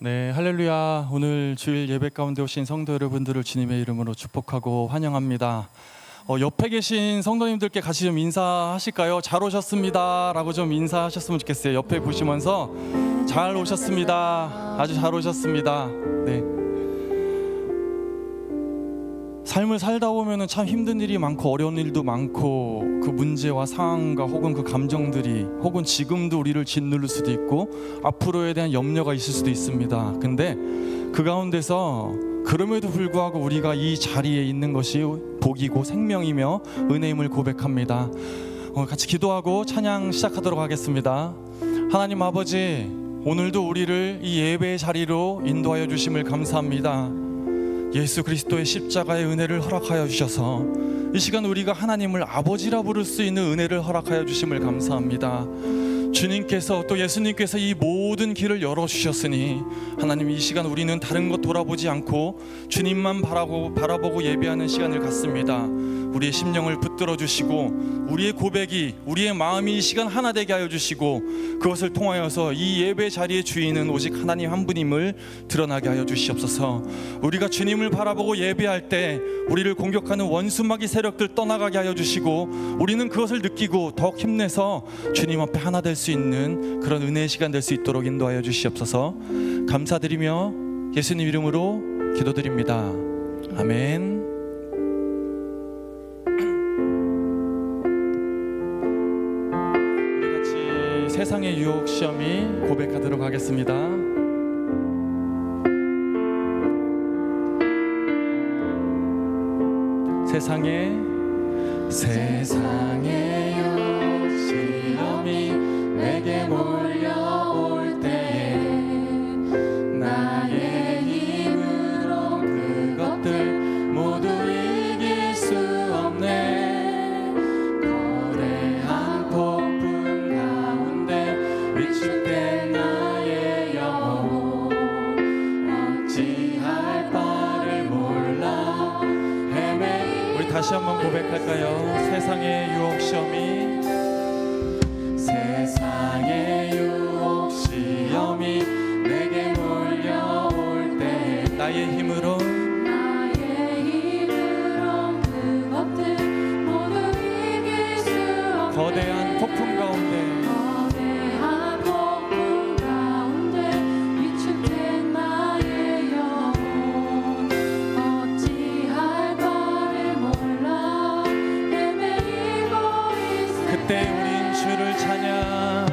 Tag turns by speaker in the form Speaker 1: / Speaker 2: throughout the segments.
Speaker 1: 네, 할렐루야. 오늘 주일 예배 가운데 오신 성도 여러분들을 주님의 이름으로 축복하고 환영합니다. 옆에 계신 성도님들께 같이 좀 인사하실까요? 잘 오셨습니다 라고 좀 인사하셨으면 좋겠어요. 옆에 보시면서 잘 오셨습니다, 아주 잘 오셨습니다. 네. 삶을 살다 보면 참 힘든 일이 많고 어려운 일도 많고, 그 문제와 상황과 혹은 그 감정들이 혹은 지금도 우리를 짓누를 수도 있고 앞으로에 대한 염려가 있을 수도 있습니다. 근데 그 가운데서 그럼에도 불구하고 우리가 이 자리에 있는 것이 복이고 생명이며 은혜임을 고백합니다. 같이 기도하고 찬양 시작하도록 하겠습니다. 하나님 아버지, 오늘도 우리를 이 예배의 자리로 인도하여 주심을 감사합니다. 예수 그리스도의 십자가의 은혜를 허락하여 주셔서 이 시간 우리가 하나님을 아버지라 부를 수 있는 은혜를 허락하여 주심을 감사합니다. 주님께서 또 예수님께서 이 모든 길을 열어주셨으니 하나님, 이 시간 우리는 다른 것 돌아보지 않고 주님만 바라보고 예배하는 시간을 갖습니다. 우리의 심령을 붙들어 주시고 우리의 고백이, 우리의 마음이 이 시간 하나 되게 하여 주시고, 그것을 통하여서 이 예배 자리의 주인은 오직 하나님 한 분임을 드러나게 하여 주시옵소서. 우리가 주님을 바라보고 예배할 때 우리를 공격하는 원수마귀 세력들 떠나가게 하여 주시고, 우리는 그것을 느끼고 더욱 힘내서 주님 앞에 하나 될 수 있는 그런 은혜의 시간 될 수 있도록 인도하여 주시옵소서. 감사드리며 예수님 이름으로 기도드립니다. 아멘. 우리 같이 세상의 유혹 시험이 고백하도록 하겠습니다. 세상의 유혹 시험이 내게 몰려올 때에 나의 힘으로 그것들 모두 이길 수 없네. 거대한 폭풍 가운데 위축된 나의 영혼, 어찌할 바를 몰라 헤매. 우리 다시 한번 고백할까요? 세상의 유혹 시험이, 세상의 유혹 시험이 내게 몰려올 때 나의 힘으로 그것들 모두 이길 수 없네. 거대한 폭풍 가운데 위축된 나의 영혼, 어찌할 바를 몰라 헤매이고 있을 그때 우린 주를 찬양,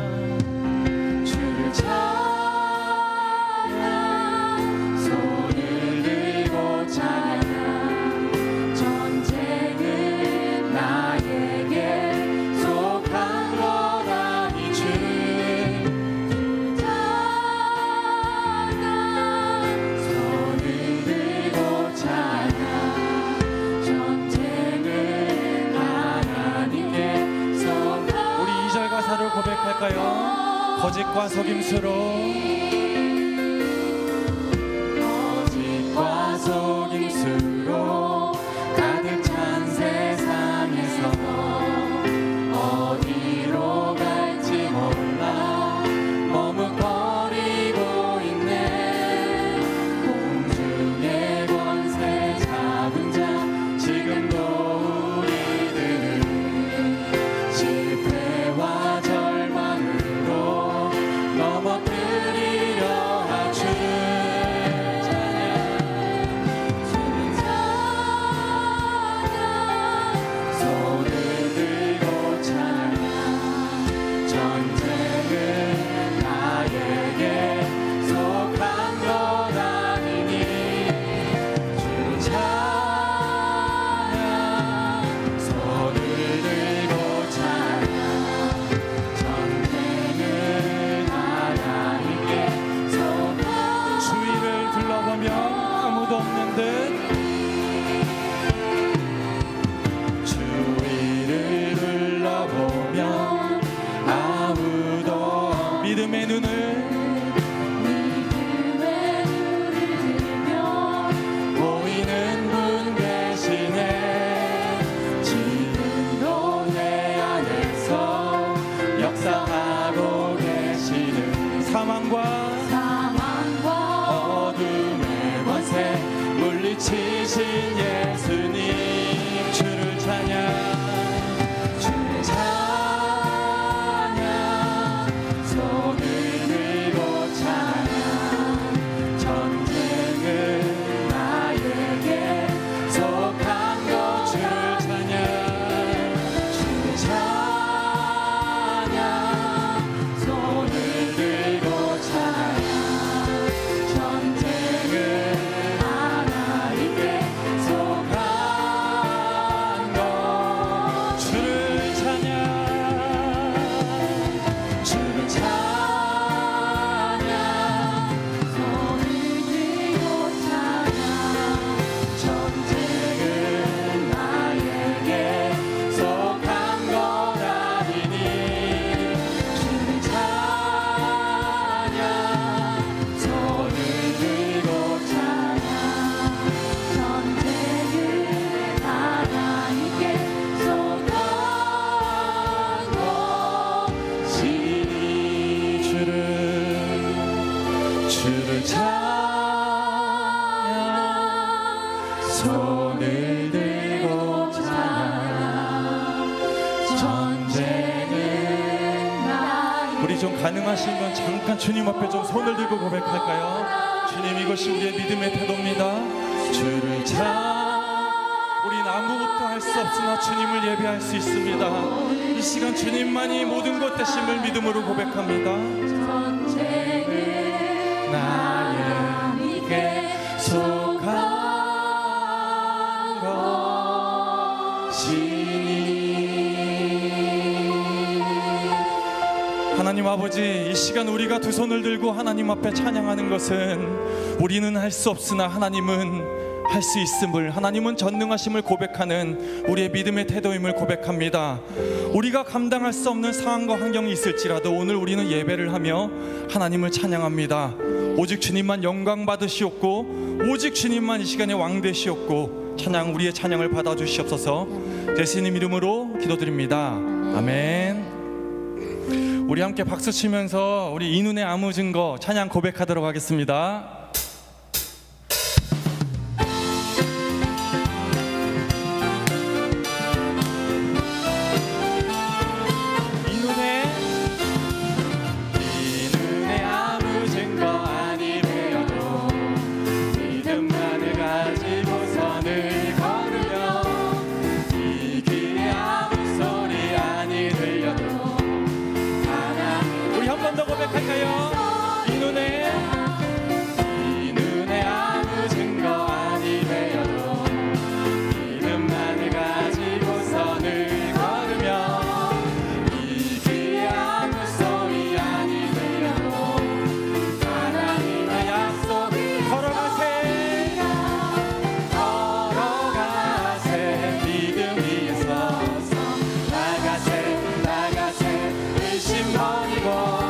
Speaker 1: 주를 찬양, 손을 들고 찬양하. 전쟁은 나에게 속한 것 아니. 주를 찬양, 손을 들고 찬양. 전쟁은 하나님께 속한. 우리 2절 가사를 고백할까요? 거짓과 속임수로 가득 찬 세상에서 어디로 갈지 몰라 머뭇거리고 있네. 공중의 권세 잡은 자, 지금도 우리들을 실패와 절망으로 넘어뜨리려 하주. 찬양, 주를 찬양, 우리 좀 가능하시면 잠깐 주님 앞에 좀 손을 들고 고백할까요? 주님, 이것이 우리의 믿음의 태도입니다. 주를 우린 아무것도 할 수 없으나 주님을 예배할 수 있습니다. 이 시간 주님만이 모든 것 되심을 믿음으로 고백합니다. 전쟁은 나에게 속한 하나님 아버지, 이 시간 우리가 두 손을 들고 하나님 앞에 찬양하는 것은 우리는 할 수 없으나 하나님은 할 수 있음을, 하나님은 전능하심을 고백하는 우리의 믿음의 태도임을 고백합니다. 우리가 감당할 수 없는 상황과 환경이 있을지라도 오늘 우리는 예배를 하며 하나님을 찬양합니다. 오직 주님만 영광 받으시옵고 오직 주님만 이 시간에 왕 되시옵고 우리의 찬양을 받아주시옵소서. 예수님 이름으로 기도드립니다. 아멘. 우리 함께 박수 치면서 우리 이 눈에 아무 증거 찬양 고백하도록 하겠습니다. 고백할까요? 이 눈에 아무 증거 아니 되어도 믿음만을 가지고선을 걸으며 이 귀에 아무 소리 아니 되어도 하나님의 약속이 걸어가세 믿음 위에 서서 나가세 의심 버리고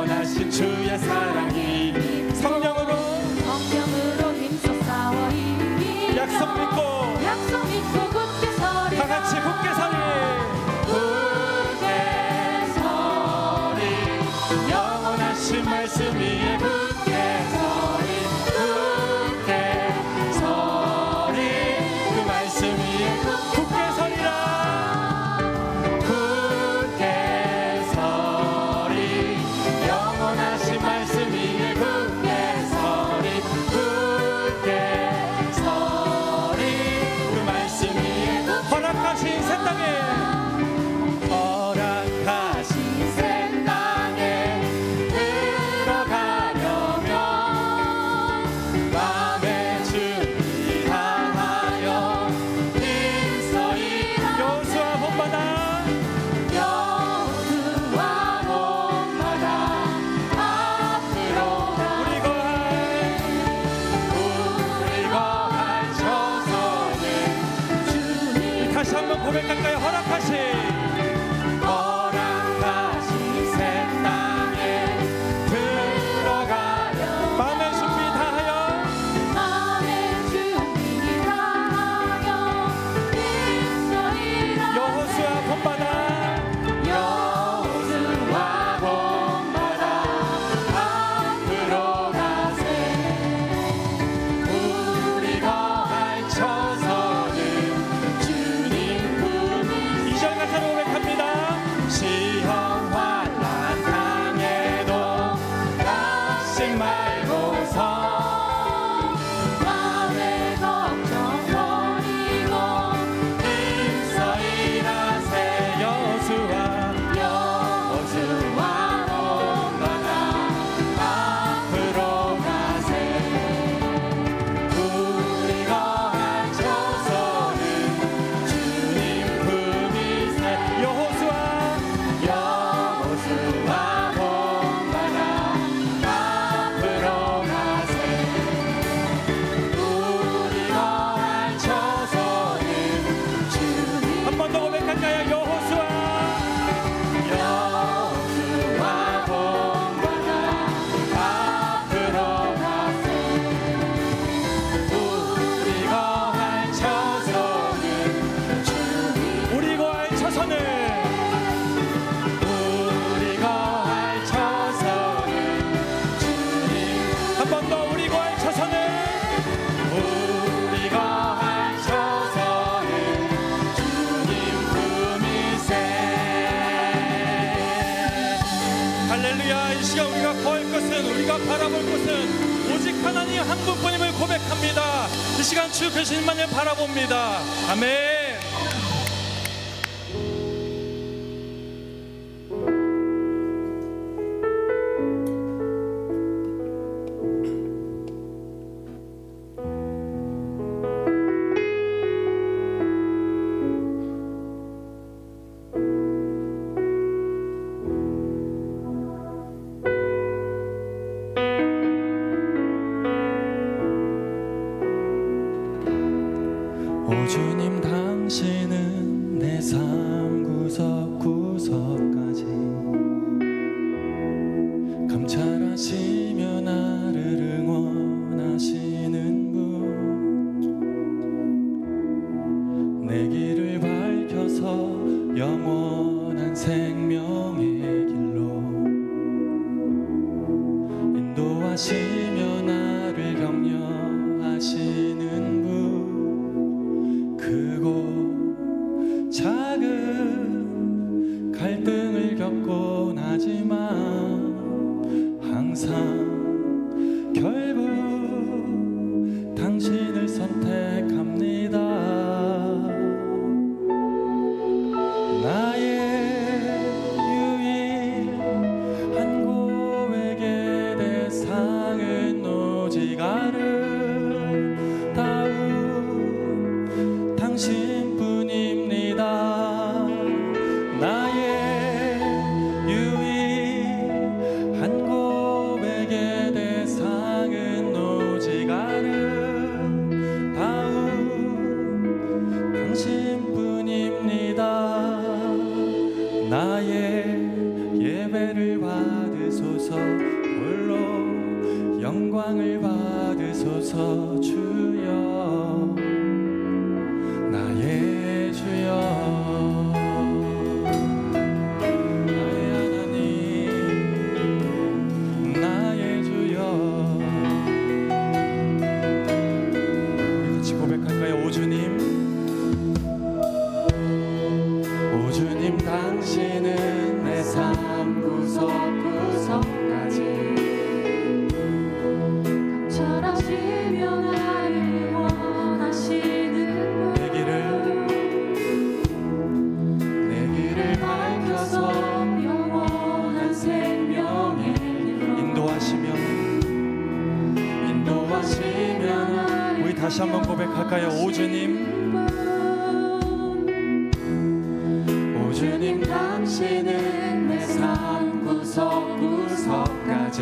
Speaker 1: 영원하신 주의 사랑이 성령으로
Speaker 2: 힘써 싸워 이기
Speaker 1: 약속 믿고
Speaker 2: 굳게 서리
Speaker 1: 다 같이 굳게 서리 영원하신 말씀 위에 굳게 서리 그 말씀 위에 굳게 서리라 굳게 서리 영원하신 말씀 위에 굳게 서리 그 말씀 위에 허락하신 새 땅에 고백할까요? 허락하신 새 땅에 들어가려 마음의 준비 다하여 여호수아 본받아 앞으로 가세 우리 거할 처소는 고백합니다. 시험 환난 당해도 낙심 말고서
Speaker 2: 마음의 걱정 버리고
Speaker 1: 힘써 일하세 여호수아 본받아 앞으로 가세 우리 거할 처소는 주님 품이세 여호수아 본받아 앞으로 가세 우리 거할 처소는 주님 한 번 더 고백할까요? 여호수아 본받아 앞으로 가세 우리 거할 처소는 주님 우리 거할 처소는 한 번 더 우리 거할 처소는 주님 품이세 할렐루야. 이 시간 우리가 구할 것은 우리가 바라볼 것은 오직 하나님 한 분뿐임을 고백합니다. 이 시간 주 계신만을 바라봅니다. 아멘. 오 주님 당신은 내 삶 구석구석까지 감찰하시며 나를 응원하시는 분 내 길을 밝혀서 영원한 생명의 길로 인도하시며 나를 격려하시는 분 크고 작은 갈등을 겪곤 하지만 항상 결국 당신을 선택합니다. 나의 유일한 고백의 대상은 오직 아름다운 당신뿐입니다. 나의 유일한 고백의 영광을 받으소서 주여 나의 주여 나의 하나님 나의 주여 우리 같이 고백할까요? 오 주님 오 주님 당신은 내 삶 구석구석까지
Speaker 2: 감찰하시며 나를 원하시는
Speaker 1: 내 길을 밝혀서
Speaker 2: 영원한 생명의 길로
Speaker 1: 인도하시면 우리 다시 한번 고백할까요? 오 주님 오 주님 당신은 내 삶 구석구석까지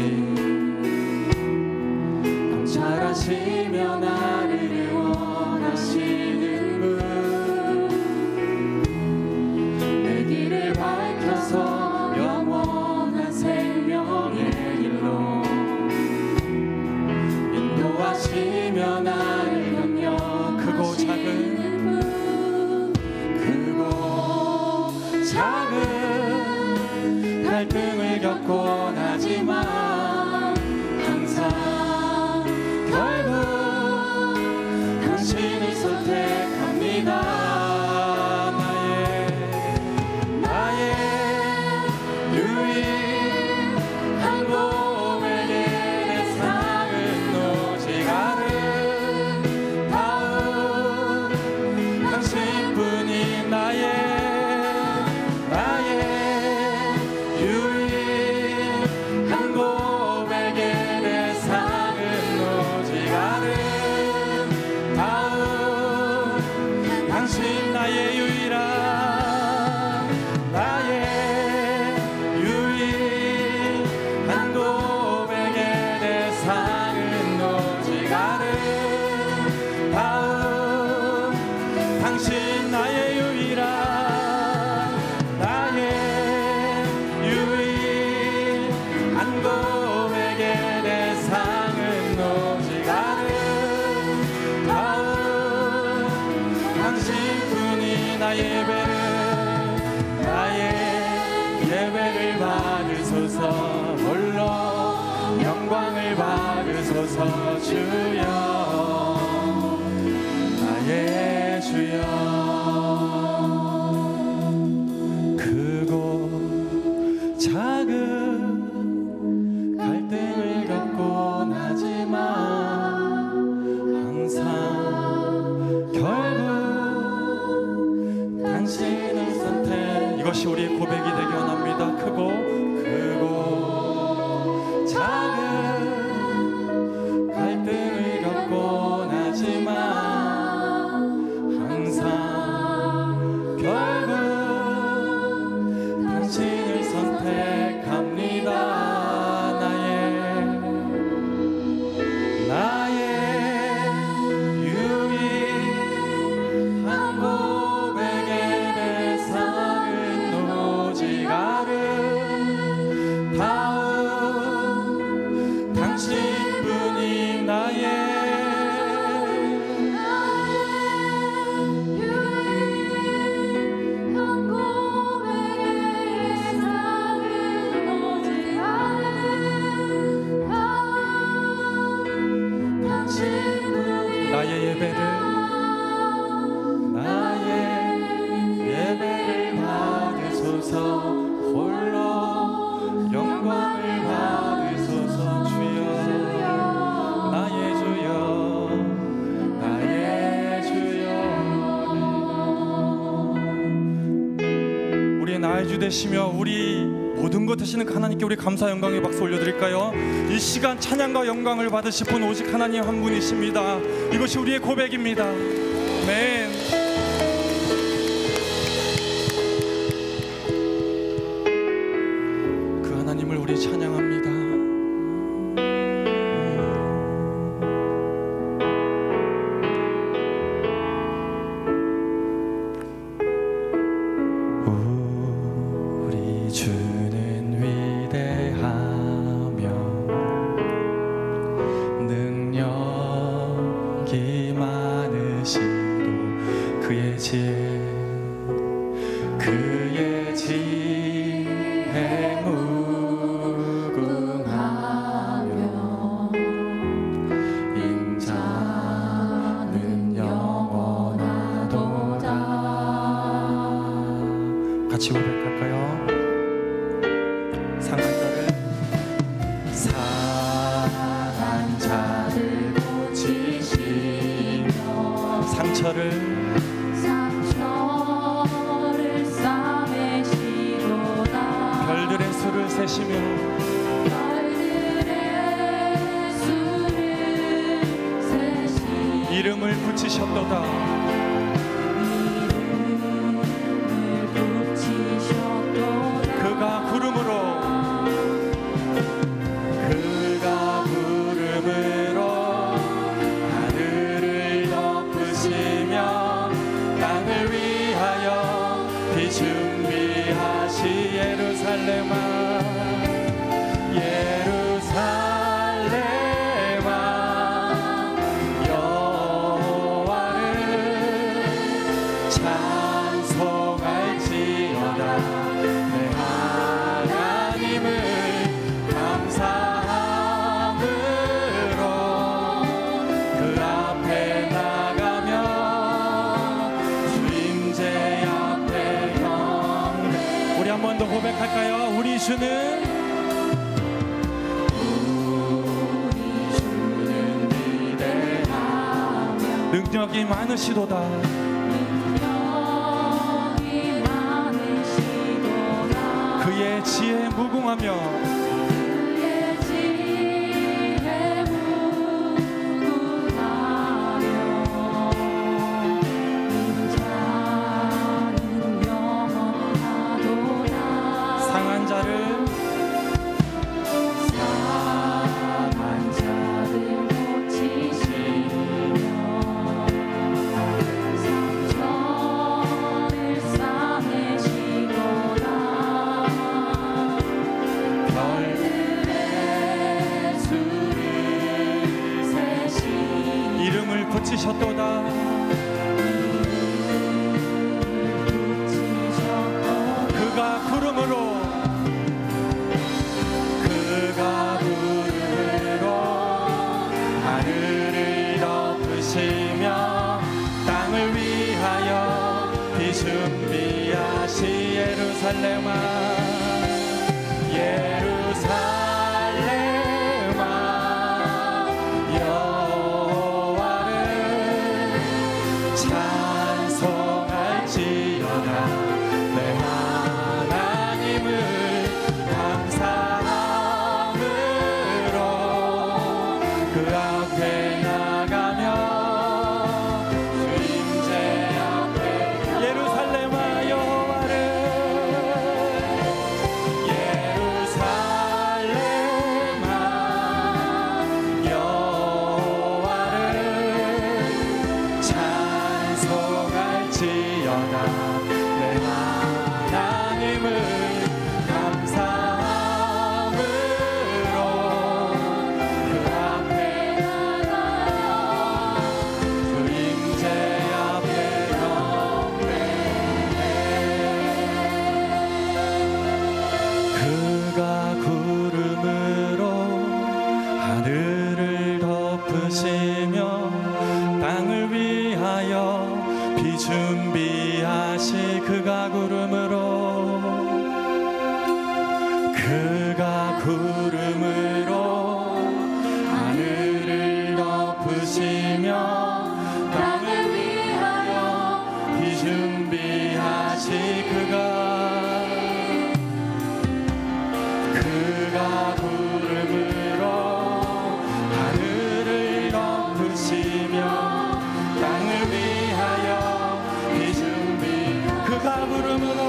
Speaker 1: 감찰하시며 나를 원하시는 분 내 길을 밝혀서 영원한 생명의 길로 인도하시며 나를 영영 크고 작은 갈등을 겪곤 하지만 항상 결국 당신을 선택합니다. 나의 유일한 고백에 내 삶은 오직 아름다운 당신뿐인 나의 유일한 고백에 내 삶은 오직 아름다운 당신 나의 유일한 고백에 내 삶은 오직 아름다운 당신 나의 유일한 고백에 내 삶은 오직 아름다운 당신뿐이 나의 예배를 받으소서 홀로 영광을 받으소서 주여 나의 주여 크고 작은 갈등을 겪곤 하지만 항상 결국 당신을 선택 이것이 우리의 고백이 되기 원합니다. 크고 작은 갈등을 겪곤 하지만 항상 결국 당신을 선택합니다. 나의 유일한 고백에 내 삶은 오직 아름다운 당신뿐인 나의
Speaker 2: 유일한 고백에 내 삶은 오직 아름다운 당신뿐인
Speaker 1: 나의 예배를 받으소서 홀로 영광을 받으소서 주여 나의 주여 우리의 나의 주 되시며 우리 모든 것 되시는 하나님께 우리 감사 영광의 박수 올려드릴까요? 이 시간 찬양과 영광을 받으실 분 오직 하나님 한 분이십니다. 이것이 우리의 고백입니다. 아멘. 그 하나님을 우리 찬양합니다. 우리 주는 위대하며 상처를
Speaker 2: 싸매시도다.
Speaker 1: 별들의 수를 세시며
Speaker 2: 별들의 수를 세시며
Speaker 1: 이름을 붙이셨도다.
Speaker 2: 이름을 붙이셨도다.
Speaker 1: 그가 구름으로 하늘을 덮으시며 땅을 위하여 비준비하시. 예루살렘아 예루살렘아 여호와를 찬송할지어다. 내 하나님을 감사함으로 그 앞에 나가며 주임제 앞에 경배. 우리 한 번 더 고백할까요? 우리 주는
Speaker 2: 위대하며
Speaker 1: 능력이 많으시도다.
Speaker 2: 능력이 많으시도다.
Speaker 1: 그의 지혜 무궁하며
Speaker 2: 그의 지혜 무궁하며 인자는 영원하도다.
Speaker 1: 상한 자를
Speaker 2: 고치시며 상처를 싸매시도다. 별들의 수를 세시며
Speaker 1: 이름을 붙이셨도다. 그가 구름으로 하늘을 덮으시며 땅을 위하여 비준비하시. 예루살렘아 예루살렘아 여호와를 찬송할지어다. 내 하나님을 감사함으로 그 앞에 나가며 주임제 앞에 예루살렘아 여호와를 예루살렘아 여호와를 찬송할지어다. 내 하나님을 감사함으로 그 앞에 주임제 앞에 경배해. 그가 구름으로 하늘을 덮으시며 땅을 위하여 비준비하시. 그가 구름으로 하늘을 덮으시며 땅을 위하여 비준비하시. 그가 구름으로 하늘을 덮으시며 땅을 위하여 비준비. 그가 구름으로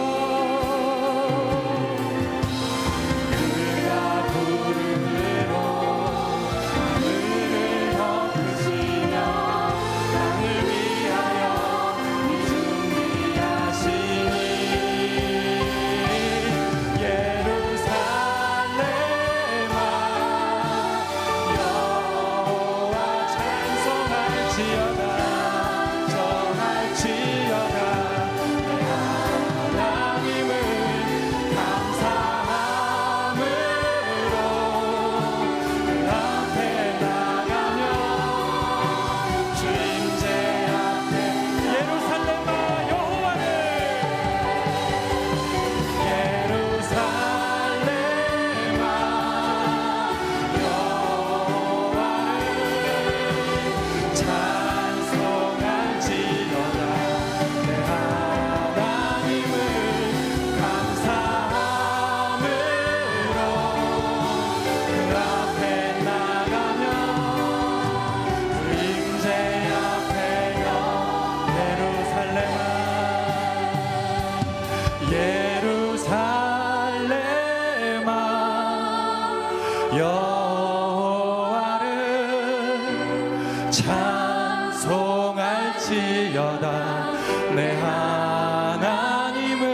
Speaker 1: 찬송할지어다. 내 하나님을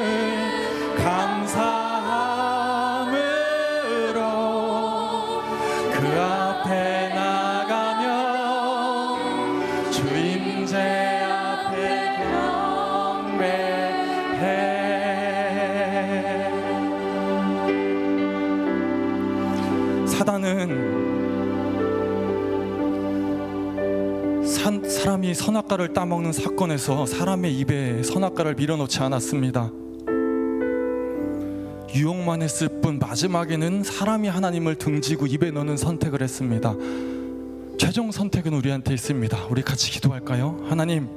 Speaker 1: 감사함으로 그 앞에 나가며 주 임재 앞에 경배해. 사단은 사람이 선악과를 따먹는 사건에서 사람의 입에 선악과를 밀어넣지 않았습니다. 유혹만 했을 뿐 마지막에는 사람이 하나님을 등지고 입에 넣는 선택을 했습니다. 최종 선택은 우리한테 있습니다. 우리 같이 기도할까요? 하나님,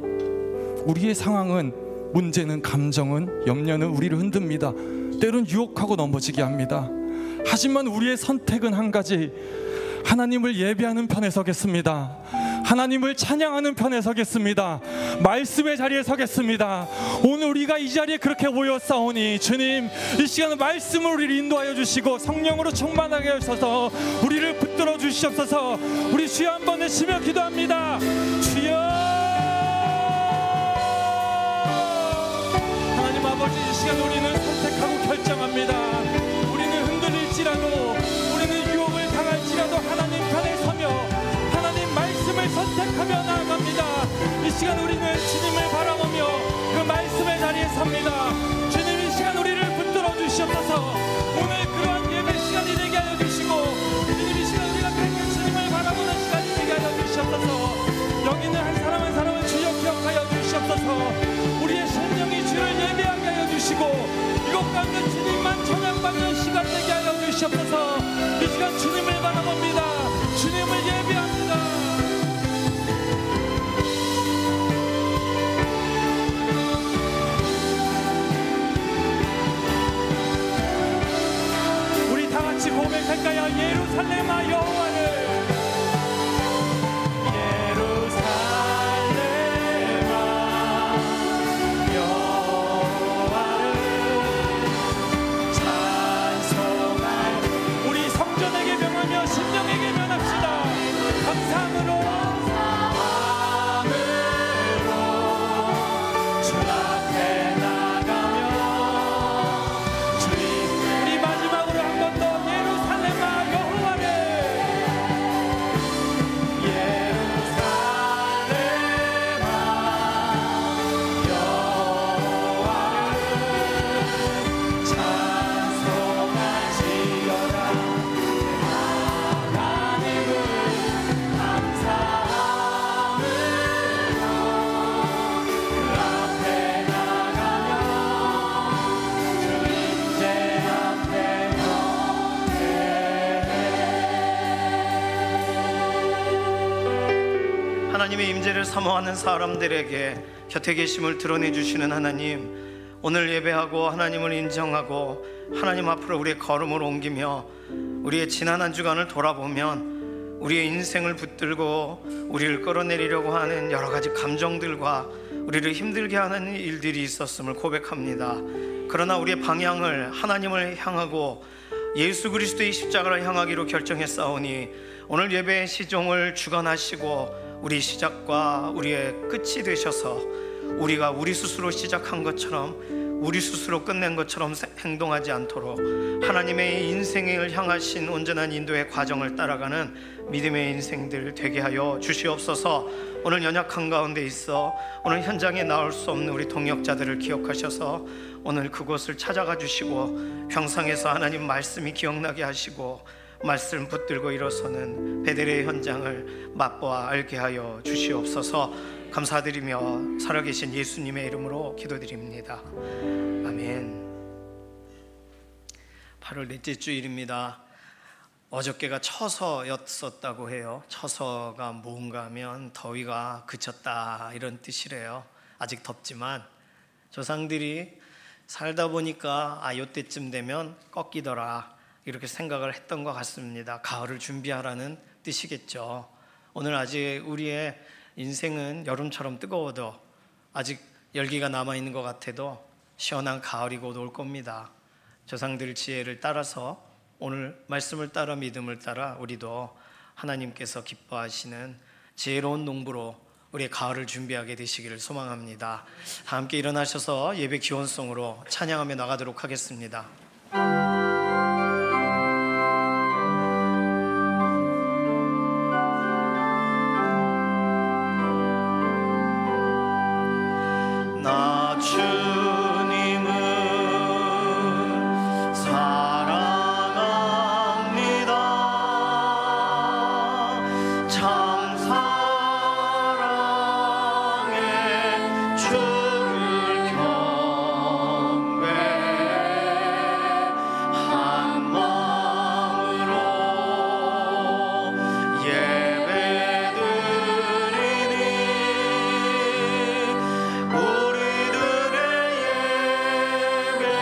Speaker 1: 우리의 상황은, 문제는, 감정은, 염려는 우리를 흔듭니다. 때론 유혹하고 넘어지게 합니다. 하지만 우리의 선택은 한 가지, 하나님을 예배하는 편에 서겠습니다. 하나님을 찬양하는 편에 서겠습니다. 말씀의 자리에 서겠습니다. 오늘 우리가 이 자리에 그렇게 모였사오니 주님, 이 시간은 말씀으로 우리를 인도하여 주시고 성령으로 충만하게 하셔서 우리를 붙들어 주시옵소서. 우리 주여 한번 외치며 기도합니다. 주여. 하나님 아버지, 이 시간 우리는 선택하고 결정합니다. 우리는 흔들릴지라도, 우리는 유혹을 당할지라도 하나님 편에 서며 하나님 말씀을 선택하며 나아갑니다. 이 시간 우리는 주님을 바라보며 그 말씀의 자리에 섭니다. 주님, 이 시간 우리를 붙들어 주시옵소서. 오늘 그러한 예배 시간이 되게 하여 주시고, 주님, 이 시간 우리가 그렇게 주님을 바라보는 시간이 되게 하여 주시옵소서. 여기 있는 한 사람 한 사람을 주여 기억하여 주시옵소서. 우리의 심령이 주를 예배하게 하여 주시고, 이곳 가운데 주님만 찬양받는 시간 되게 하여 주시옵소서. 이 시간 주님을 바라봅니다. 주님을 예배합니다. 우리 다 같이 고백할까요? 예루살렘아 여호와를. 심령에게 면합시다. 감사함으로 주 앞에 나가며 주님, 우리 마지막으로 한 번 더 예루살렘아 여호와를, 예루살렘아 여호와를 찬송할지어다.
Speaker 3: 하나님의 임재를 사모하는 사람들에게 곁에 계심을 드러내 주시는 하나님, 오늘 예배하고 하나님을 인정하고 하나님 앞으로 우리의 걸음을 옮기며 우리의 지난 한 주간을 돌아보면 우리의 인생을 붙들고 우리를 끌어내리려고 하는 여러 가지 감정들과 우리를 힘들게 하는 일들이 있었음을 고백합니다. 그러나 우리의 방향을 하나님을 향하고 예수 그리스도의 십자가를 향하기로 결정했사오니 오늘 예배의 시종을 주관하시고 우리 시작과 우리의 끝이 되셔서 우리가 우리 스스로 시작한 것처럼 우리 스스로 끝낸 것처럼 행동하지 않도록 하나님의 인생을 향하신 온전한 인도의 과정을 따라가는 믿음의 인생들 되게 하여 주시옵소서. 오늘 연약한 가운데 있어 오늘 현장에 나올 수 없는 우리 동역자들을 기억하셔서 오늘 그곳을 찾아가 주시고 평상에서 하나님 말씀이 기억나게 하시고 말씀 붙들고 일어서는 베델의 현장을 맛보아 알게 하여 주시옵소서. 감사드리며 살아계신 예수님의 이름으로 기도드립니다. 아멘. 8월 넷째 주일입니다. 어저께가 처서였었다고 해요. 처서가 뭔가 하면 더위가 그쳤다 이런 뜻이래요. 아직 덥지만 조상들이 살다 보니까 요때쯤 되면 꺾이더라 이렇게 생각을 했던 것 같습니다. 가을을 준비하라는 뜻이겠죠. 오늘 아직 우리의 인생은 여름처럼 뜨거워도 아직 열기가 남아있는 것 같아도 시원한 가을이 곧 올 겁니다. 조상들 지혜를 따라서 오늘 말씀을 따라 믿음을 따라 우리도 하나님께서 기뻐하시는 지혜로운 농부로 우리 가을을 준비하게 되시기를 소망합니다. 다 함께 일어나셔서 예배 기원송으로 찬양하며 나가도록 하겠습니다. 나 주님을 사랑합니다. 참 사랑해 주를 경배한 마음으로 예배드리니 우리들의 예배를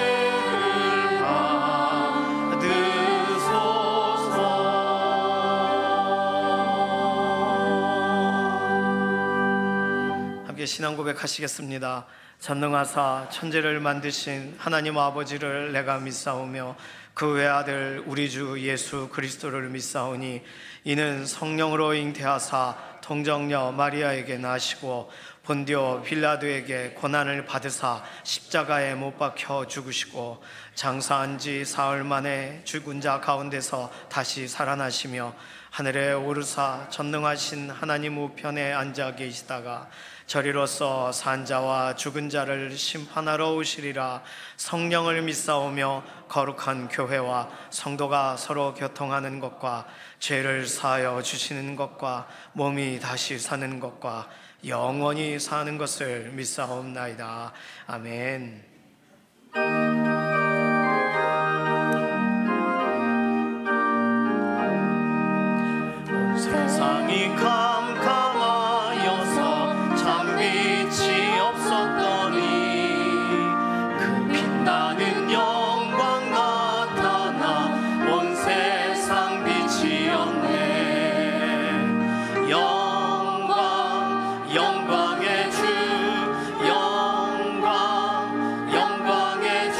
Speaker 3: 받으소서. 함께 신앙 고백하시겠습니다. 전능하사 천지를 만드신 하나님 아버지를 내가 믿사오며 그 외아들 우리 주 예수 그리스도를 믿사오니 이는 성령으로 잉태하사 동정녀 마리아에게 나시고 본디오 빌라도에게 고난을 받으사 십자가에 못 박혀 죽으시고 장사한 지 사흘 만에 죽은 자 가운데서 다시 살아나시며 하늘에 오르사 전능하신 하나님 우편에 앉아 계시다가 저리로서 산자와 죽은 자를 심판하러 오시리라. 성령을 믿사오며 거룩한 교회와 성도가 서로 교통하는 것과 죄를 사하여 주시는 것과 몸이 다시 사는 것과 영원히 사는 것을 믿사옵나이다. 아멘. 온 세상이 캄캄하여서 참빛이 없었더니 그 빛나는 영광 나타나 온 세상 빛이었네. 영광의 주 영광의 주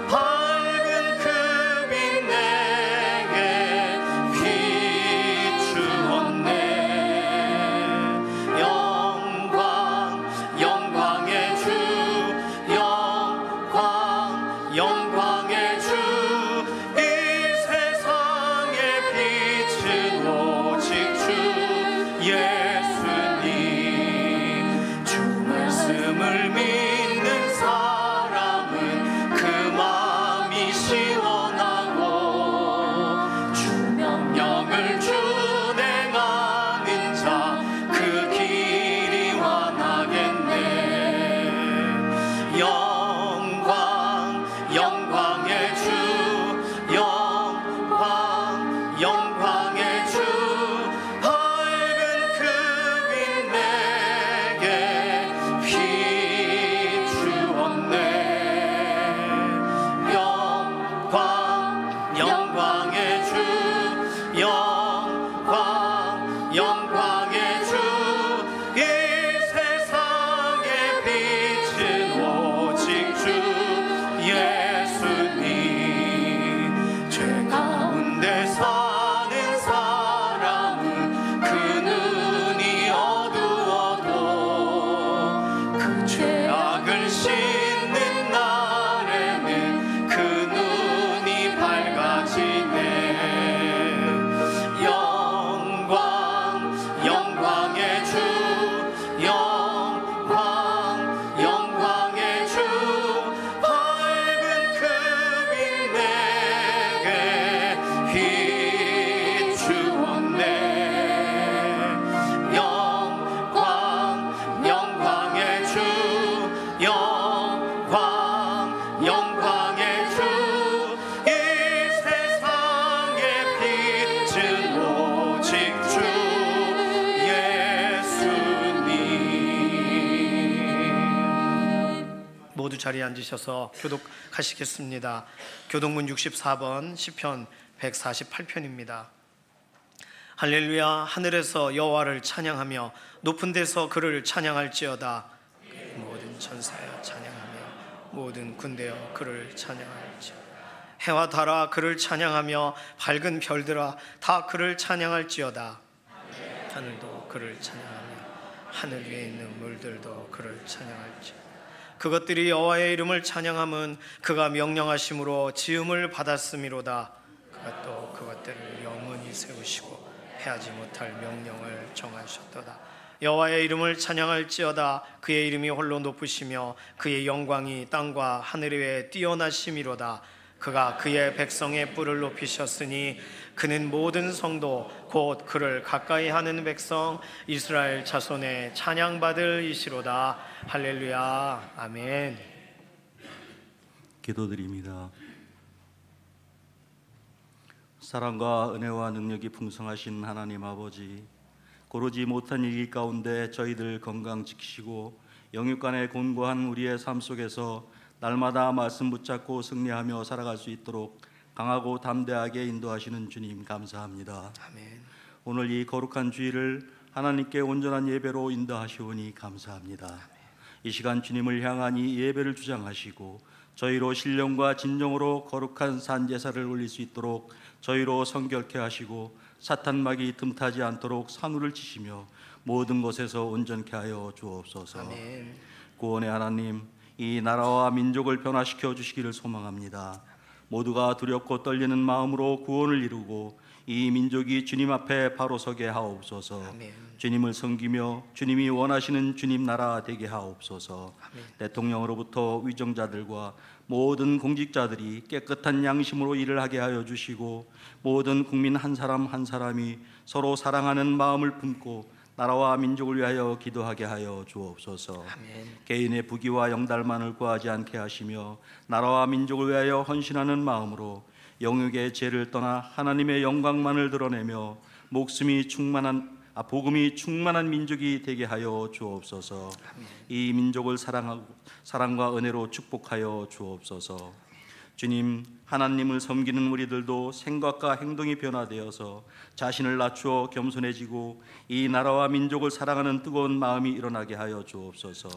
Speaker 3: 밝은 그 빛 내게 비추었네. 영광의 주 영광의 주 이 세상의 빛은 오직 주 예수님. 주 말씀을 믿는 사람은 그 마음이 시원하고 주 명령을 준행하는 자 그 길이 환하겠네. 영광의 주 영광의 주 밝은 그 빛 내게 비추었네. 영광의 주 영광의 주 이 세상의 빛은 오직 주 예수님. 죄 가운데 사는 사람은 그 눈이 어두워도 그 죄악을 씻는 날에는 그 눈이 밝아지네. 영광의 주 영광의 주 밝은 그 빛 내게 비추었네. 영광의 주 영광의 주 이 세상의 빛은 오직 주 예수님. 모두 자리에 앉으셔서 교독하시겠습니다. 교독문 64번 시편 148편입니다. 할렐루야. 하늘에서 여호와를 찬양하며 높은 데서 그를 찬양할지어다. 모든 천사여 찬양하며 모든 군대여 그를 찬양할지어다. 해와 달아 그를 찬양하며 밝은 별들아 다 그를 찬양할지어다. 하늘도 그를 찬양하며 하늘 위에 있는 물들도 그를 찬양할지. 그것들이 여호와의 이름을 찬양함은 그가 명령하심으로 지음을 받았음이로다. 그가 또 그것들을 영원히 세우시고 패하지 못할 명령을 정하셨도다. 여호와의 이름을 찬양할지어다. 그의 이름이 홀로 높으시며 그의 영광이 땅과 하늘 위에 뛰어나심이로다. 그가 그의 백성의 뿔을 높이셨으니 그는 모든 성도 곧 그를 가까이 하는 백성 이스라엘 자손의 찬양받을 이시로다. 할렐루야. 아멘.
Speaker 4: 기도드립니다. 사랑과 은혜와 능력이 풍성하신 하나님 아버지, 고르지 못한 일 가운데 저희들 건강 지키시고 영육간에 곤고한 우리의 삶 속에서 날마다 말씀 붙잡고 승리하며 살아갈 수 있도록 강하고 담대하게 인도하시는 주님 감사합니다.
Speaker 3: 아멘.
Speaker 4: 오늘 이 거룩한 주일을 하나님께 온전한 예배로 인도하시오니 감사합니다. 이 시간 주님을 향한 이 예배를 주장하시고 저희로 신령과 진정으로 거룩한 산제사를 올릴 수 있도록 저희로 성결케 하시고 사탄막이 틈타지 않도록 산후를 치시며 모든 것에서 온전케 하여 주옵소서.
Speaker 3: 아멘.
Speaker 4: 구원의 하나님, 이 나라와 민족을 변화시켜 주시기를 소망합니다. 모두가 두렵고 떨리는 마음으로 구원을 이루고 이 민족이 주님 앞에 바로 서게 하옵소서.
Speaker 3: 아멘.
Speaker 4: 주님을 섬기며 주님이 원하시는 주님 나라 되게 하옵소서.
Speaker 3: 아멘.
Speaker 4: 대통령으로부터 위정자들과 모든 공직자들이 깨끗한 양심으로 일을 하게 하여 주시고 모든 국민 한 사람 한 사람이 서로 사랑하는 마음을 품고 나라와 민족을 위하여 기도하게 하여 주옵소서.
Speaker 3: 아멘.
Speaker 4: 개인의 부귀와 영달만을 구하지 않게 하시며 나라와 민족을 위하여 헌신하는 마음으로 영육의 죄를 떠나 하나님의 영광만을 드러내며 복음이 충만한 민족이 되게 하여 주옵소서.
Speaker 3: 아멘.
Speaker 4: 이 민족을 사랑하고 사랑과 은혜로 축복하여 주옵소서. 주님, 하나님을 섬기는 우리들도 생각과 행동이 변화되어서 자신을 낮추어 겸손해지고 이 나라와 민족을 사랑하는 뜨거운 마음이 일어나게 하여 주옵소서.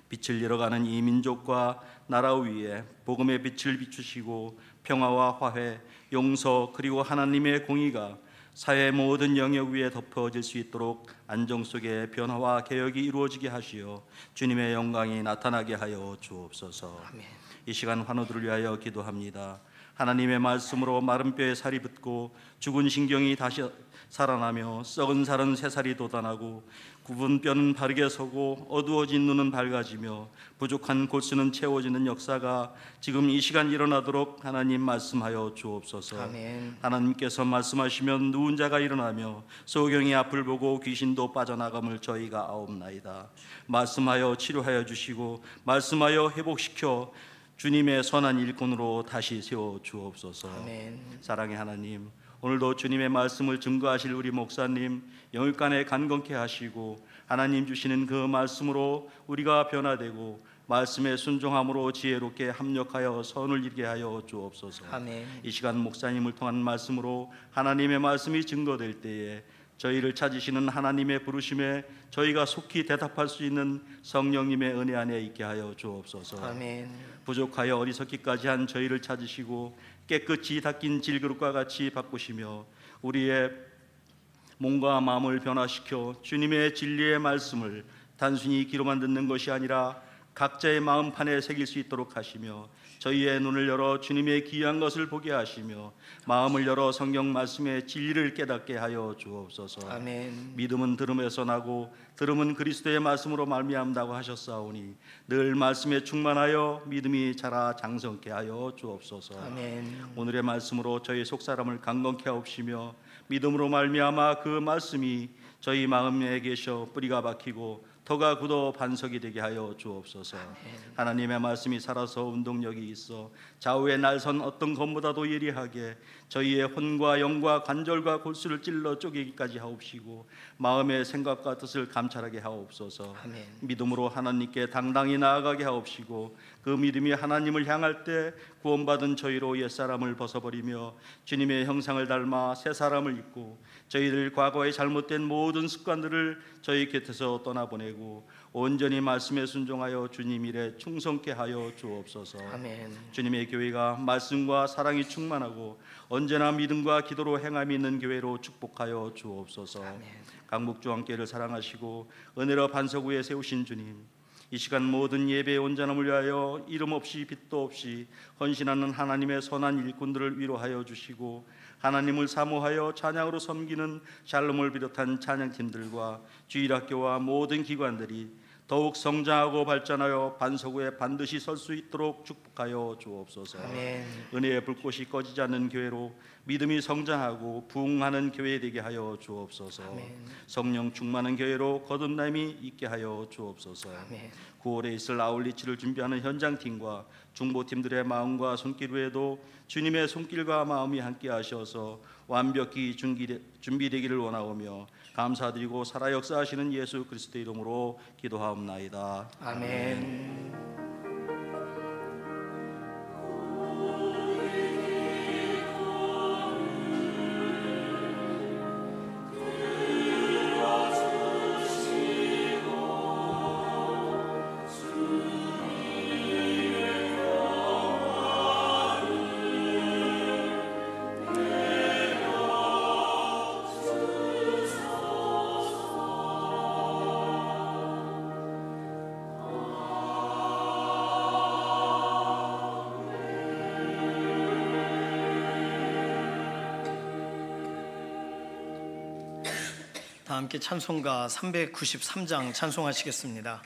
Speaker 4: 빛을 잃어가는 이 민족과 나라 위에 복음의 빛을 비추시고 평화와 화해, 용서 그리고 하나님의 공의가 사회 모든 영역 위에 덮어질 수 있도록 안정 속에 변화와 개혁이 이루어지게 하시어 주님의 영광이 나타나게 하여 주옵소서.
Speaker 3: 아멘.
Speaker 4: 이 시간 환우들을 위하여 기도합니다. 하나님의 말씀으로 마른 뼈에 살이 붙고 죽은 신경이 다시 살아나며 썩은 살은 새살이 돋아나고 굽은 뼈는 바르게 서고 어두워진 눈은 밝아지며 부족한 골수는 채워지는 역사가 지금 이 시간 일어나도록 하나님 말씀하여 주옵소서.
Speaker 3: 아멘.
Speaker 4: 하나님께서 말씀하시면 누운 자가 일어나며 소경이 앞을 보고 귀신도 빠져나감을 저희가 아옵나이다. 말씀하여 치료하여 주시고 말씀하여 회복시켜 주님의 선한 일꾼으로 다시 세워 주옵소서.
Speaker 3: 아멘.
Speaker 4: 사랑의 하나님, 오늘도 주님의 말씀을 증거하실 우리 목사님 영육간에 간건케 하시고 하나님 주시는 그 말씀으로 우리가 변화되고 말씀에 순종함으로 지혜롭게 합력하여 선을 이루게 하여 주옵소서.
Speaker 3: 아멘.
Speaker 4: 이 시간 목사님을 통한 말씀으로 하나님의 말씀이 증거될 때에 저희를 찾으시는 하나님의 부르심에 저희가 속히 대답할 수 있는 성령님의 은혜 안에 있게 하여 주옵소서.
Speaker 3: 아멘.
Speaker 4: 부족하여 어리석기까지 한 저희를 찾으시고 깨끗이 닦인 질그릇과 같이 바꾸시며 우리의 몸과 마음을 변화시켜 주님의 진리의 말씀을 단순히 귀로만 듣는 것이 아니라 각자의 마음판에 새길 수 있도록 하시며 저희의 눈을 열어 주님의 귀한 것을 보게 하시며 마음을 열어 성경 말씀의 진리를 깨닫게 하여 주옵소서.
Speaker 3: 아멘.
Speaker 4: 믿음은 들음에서 나고 들음은 그리스도의 말씀으로 말미암다고 하셨사오니 늘 말씀에 충만하여 믿음이 자라 장성케 하여 주옵소서.
Speaker 3: 아멘.
Speaker 4: 오늘의 말씀으로 저희 속사람을 강건케 하옵시며 믿음으로 말미암아 그 말씀이 저희 마음에 계셔 뿌리가 박히고 터가 굳어 반석이 되게 하여 주옵소서. 하나님의 말씀이 살아서 운동력이 있어 좌우에 날선 어떤 것보다도 예리하게 저희의 혼과 영과 관절과 골수를 찔러 쪼개기까지 하옵시고 마음의 생각과 뜻을 감찰하게 하옵소서.
Speaker 3: 아멘.
Speaker 4: 믿음으로 하나님께 당당히 나아가게 하옵시고 그 믿음이 하나님을 향할 때 구원받은 저희로 옛사람을 벗어버리며 주님의 형상을 닮아 새 사람을 입고 저희들 과거의 잘못된 모든 습관들을 저희 곁에서 떠나보내고 온전히 말씀에 순종하여 주님 일에 충성케 하여 주옵소서.
Speaker 3: 아멘.
Speaker 4: 주님의 교회가 말씀과 사랑이 충만하고 언제나 믿음과 기도로 행함이 있는 교회로 축복하여 주옵소서. 강북중앙교회를 사랑하시고 은혜로 반석 위에 세우신 주님, 이 시간 모든 예배의 온전함을 위하여 이름 없이 빛도 없이 헌신하는 하나님의 선한 일꾼들을 위로하여 주시고 하나님을 사모하여 찬양으로 섬기는 샬롬을 비롯한 찬양팀들과 주일학교와 모든 기관들이 더욱 성장하고 발전하여 반석 위에 반드시 설 수 있도록 축복하여 주옵소서.
Speaker 3: 아멘.
Speaker 4: 은혜의 불꽃이 꺼지지 않는 교회로 믿음이 성장하고 부흥하는 교회 되게 하여 주옵소서.
Speaker 3: 아멘.
Speaker 4: 성령 충만한 교회로 거듭남이 있게 하여 주옵소서.
Speaker 3: 아멘.
Speaker 4: 9월에 있을 아울리치를 준비하는 현장팀과 중보팀들의 마음과 손길 외에도 주님의 손길과 마음이 함께 하셔서 완벽히 준비되기를 원하오며 감사드리고 살아 역사하시는 예수 그리스도의 이름으로 기도하옵나이다.
Speaker 3: 아멘. 다 함께 찬송가 393장 찬송하시겠습니다.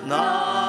Speaker 3: 나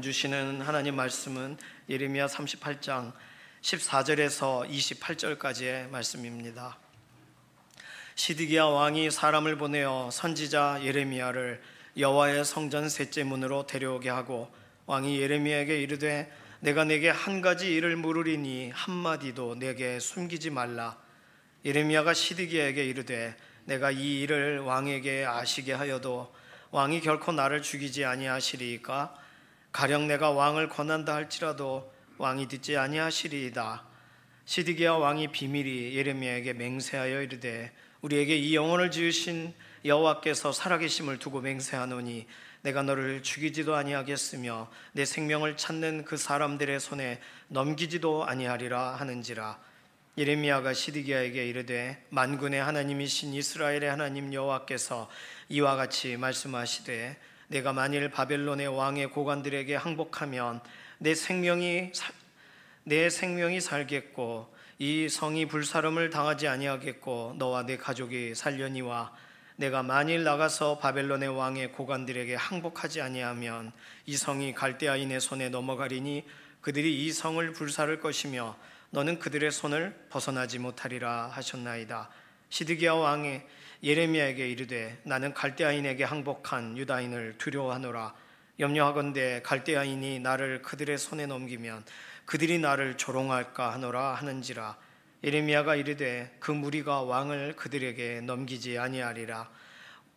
Speaker 3: 주시는 하나님 말씀은 예레미야 38장 14절에서 28절까지의 말씀입니다. 시드기야 왕이 사람을 보내어 선지자 예레미야를 여호와의 성전 셋째 문으로 데려오게 하고 왕이 예레미야에게 이르되 내가 내게 한 가지 일을 물으리니 한마디도 내게 숨기지 말라. 예레미야가 시드기야에게 이르되 내가 이 일을 왕에게 아시게 하여도 왕이 결코 나를 죽이지 아니하시리이까? 가령 내가 왕을 권한다 할지라도 왕이 듣지 아니하시리이다. 시드기야 왕이 비밀히 예레미야에게 맹세하여 이르되 우리에게 이 영혼을 지으신 여호와께서 살아계심을 두고 맹세하노니 내가 너를 죽이지도 아니하겠으며 내 생명을 찾는 그 사람들의 손에 넘기지도 아니하리라 하는지라. 예레미야가 시드기야에게 이르되 만군의 하나님이신 이스라엘의 하나님 여호와께서 이와 같이 말씀하시되 내가 만일 바벨론의 왕의 고관들에게 항복하면 내 생명이 살겠고 이 성이 불사름을 당하지 아니하겠고 너와 내 가족이 살려니와 내가 만일 나가서 바벨론의 왕의 고관들에게 항복하지 아니하면 이 성이 갈대아인의 손에 넘어가리니 그들이 이 성을 불사를 것이며 너는 그들의 손을 벗어나지 못하리라 하셨나이다. 시드기야 왕이 예레미야에게 이르되 나는 갈대아인에게 항복한 유다인을 두려워하노라. 염려하건대 갈대아인이 나를 그들의 손에 넘기면 그들이 나를 조롱할까 하노라 하는지라. 예레미야가 이르되 그 무리가 왕을 그들에게 넘기지 아니하리라.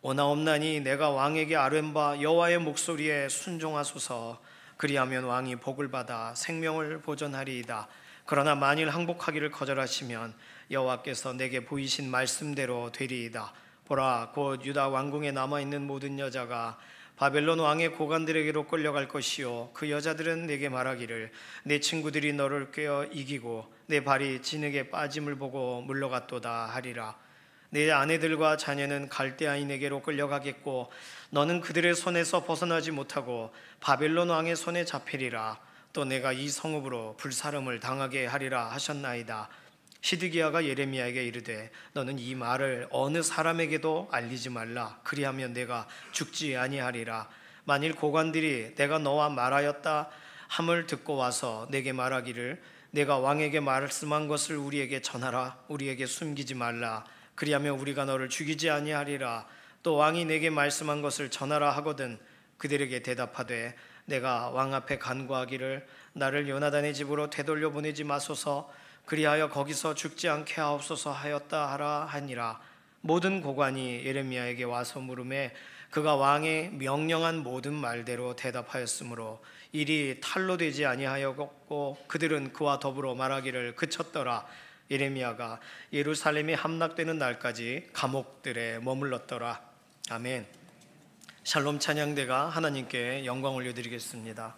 Speaker 3: 오나옵나니 내가 왕에게 아뢰는 바 여호와의 목소리에 순종하소서. 그리하면 왕이 복을 받아 생명을 보존하리이다. 그러나 만일 항복하기를 거절하시면 여호와께서 내게 보이신 말씀대로 되리이다. 보라, 곧 유다 왕궁에 남아있는 모든 여자가 바벨론 왕의 고관들에게로 끌려갈 것이요 그 여자들은 내게 말하기를 내 친구들이 너를 꿰어 이기고 내 발이 진흙에 빠짐을 보고 물러갔도다 하리라. 내 아내들과 자녀는 갈대아인에게로 끌려가겠고 너는 그들의 손에서 벗어나지 못하고 바벨론 왕의 손에 잡히리라. 또 내가 이 성읍으로 불사름을 당하게 하리라 하셨나이다. 시드기야가 예레미야에게 이르되 너는 이 말을 어느 사람에게도 알리지 말라. 그리하면 내가 죽지 아니하리라. 만일 고관들이 내가 너와 말하였다 함을 듣고 와서 내게 말하기를 내가 왕에게 말씀한 것을 우리에게 전하라. 우리에게 숨기지 말라. 그리하면 우리가 너를 죽이지 아니하리라. 또 왕이 내게 말씀한 것을 전하라 하거든 그들에게 대답하되 내가 왕 앞에 간구하기를 나를 요나단의 집으로 되돌려 보내지 마소서. 그리하여 거기서 죽지 않게 하옵소서 하였다 하라 하니라. 모든 고관이 예레미야에게 와서 물음에 그가 왕의 명령한 모든 말대로 대답하였으므로 일이 탈로 되지 아니하였고 그들은 그와 더불어 말하기를 그쳤더라. 예레미야가 예루살렘이 함락되는 날까지 감옥들에 머물렀더라. 아멘. 샬롬 찬양대가 하나님께 영광 올려드리겠습니다.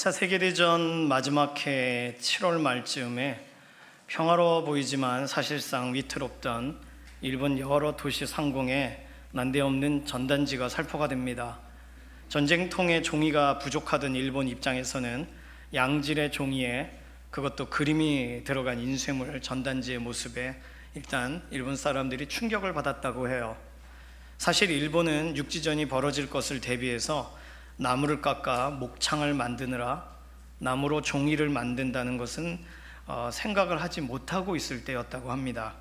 Speaker 3: 2차 세계대전 마지막 해 7월 말쯤에 평화로워 보이지만 사실상 위태롭던 일본 여러 도시 상공에 난데없는 전단지가 살포가 됩니다. 전쟁통에 종이가 부족하던 일본 입장에서는 양질의 종이에 그것도 그림이 들어간 인쇄물 전단지의 모습에 일단 일본 사람들이 충격을 받았다고 해요. 사실 일본은 육지전이 벌어질 것을 대비해서 나무를 깎아 목창을 만드느라 나무로 종이를 만든다는 것은 생각을 하지 못하고 있을 때였다고 합니다.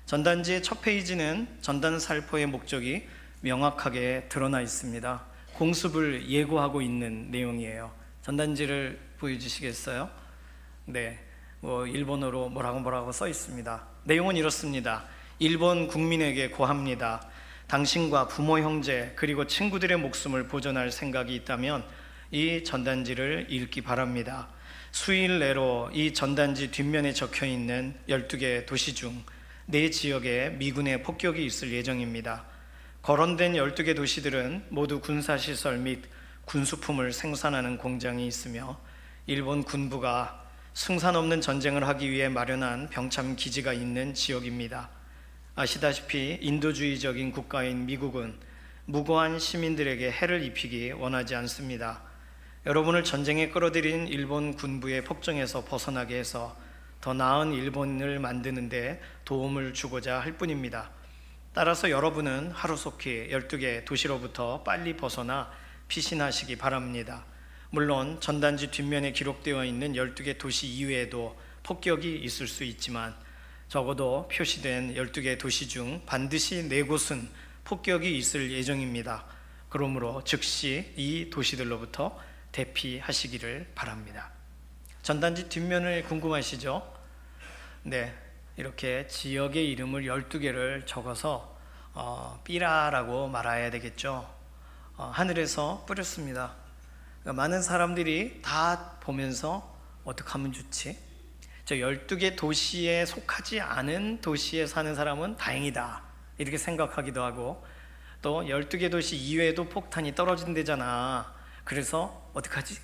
Speaker 3: 전단지의 첫 페이지는 전단 살포의 목적이 명확하게 드러나 있습니다. 공습을 예고하고 있는 내용이에요. 전단지를 보여주시겠어요? 네, 일본어로 뭐라고 써 있습니다. 내용은 이렇습니다. 일본 국민에게 고합니다. 당신과 부모, 형제 그리고 친구들의 목숨을 보존할 생각이 있다면 이 전단지를 읽기 바랍니다. 수일 내로 이 전단지 뒷면에 적혀있는 12개 도시 중 4지역에 미군의 폭격이 있을 예정입니다. 거론된 12개 도시들은 모두 군사시설 및 군수품을 생산하는 공장이 있으며 일본 군부가 승산 없는 전쟁을 하기 위해 마련한 병참 기지가 있는 지역입니다. 아시다시피 인도주의적인 국가인 미국은 무고한 시민들에게 해를 입히기 원하지 않습니다. 여러분을 전쟁에 끌어들인 일본 군부의 폭정에서 벗어나게 해서 더 나은 일본을 만드는 데 도움을 주고자 할 뿐입니다. 따라서 여러분은 하루속히 12개 도시로부터 빨리 벗어나 피신하시기 바랍니다. 물론 전단지 뒷면에 기록되어 있는 12개 도시 이외에도 폭격이 있을 수 있지만 적어도 표시된 12개 도시 중 반드시 4곳은 폭격이 있을 예정입니다. 그러므로 즉시 이 도시들로부터 대피하시기를 바랍니다. 전단지 뒷면을 궁금하시죠? 네, 이렇게 지역의 이름을 12개를 적어서 삐라라고 말해야 되겠죠. 하늘에서 뿌렸습니다. 그러니까 많은 사람들이 다 보면서 어떻게 하면 좋지? 저 12개 도시에 속하지 않은 도시에 사는 사람은 다행이다 이렇게 생각하기도 하고, 또 12개 도시 이외에도 폭탄이 떨어진대잖아. 그래서 어떡하지?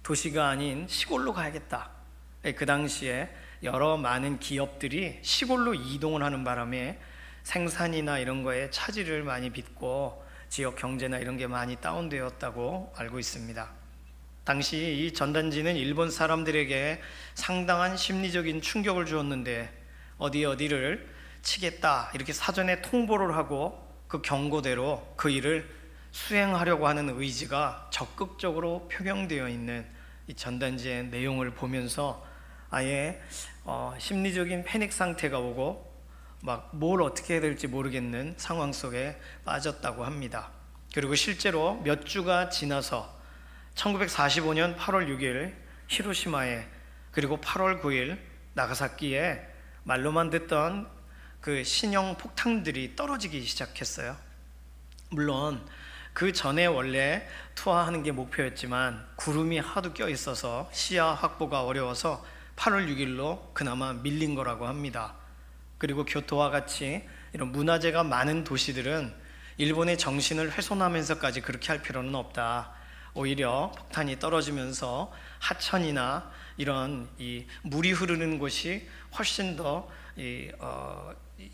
Speaker 3: 도시가 아닌 시골로 가야겠다. 그 당시에 여러 많은 기업들이 시골로 이동을 하는 바람에 생산이나 이런 거에 차질을 많이 빚고 지역 경제나 이런 게 많이 다운되었다고 알고 있습니다. 당시 이 전단지는 일본 사람들에게 상당한 심리적인 충격을 주었는데 어디를 치겠다 이렇게 사전에 통보를 하고 그 경고대로 그 일을 수행하려고 하는 의지가 적극적으로 표명되어 있는 이 전단지의 내용을 보면서 아예 심리적인 패닉 상태가 오고 막 뭘 어떻게 해야 될지 모르겠는 상황 속에 빠졌다고 합니다. 그리고 실제로 몇 주가 지나서 1945년 8월 6일 히로시마에, 그리고 8월 9일 나가사키에 말로만 듣던 그 신형 폭탄들이 떨어지기 시작했어요. 물론 그 전에 원래 투하하는 게 목표였지만 구름이 하도 껴 있어서 시야 확보가 어려워서 8월 6일로 그나마 밀린 거라고 합니다. 그리고 교토와 같이 이런 문화재가 많은 도시들은 일본의 정신을 훼손하면서까지 그렇게 할 필요는 없다. 오히려 폭탄이 떨어지면서 하천이나 이런 이 물이 흐르는 곳이 훨씬 더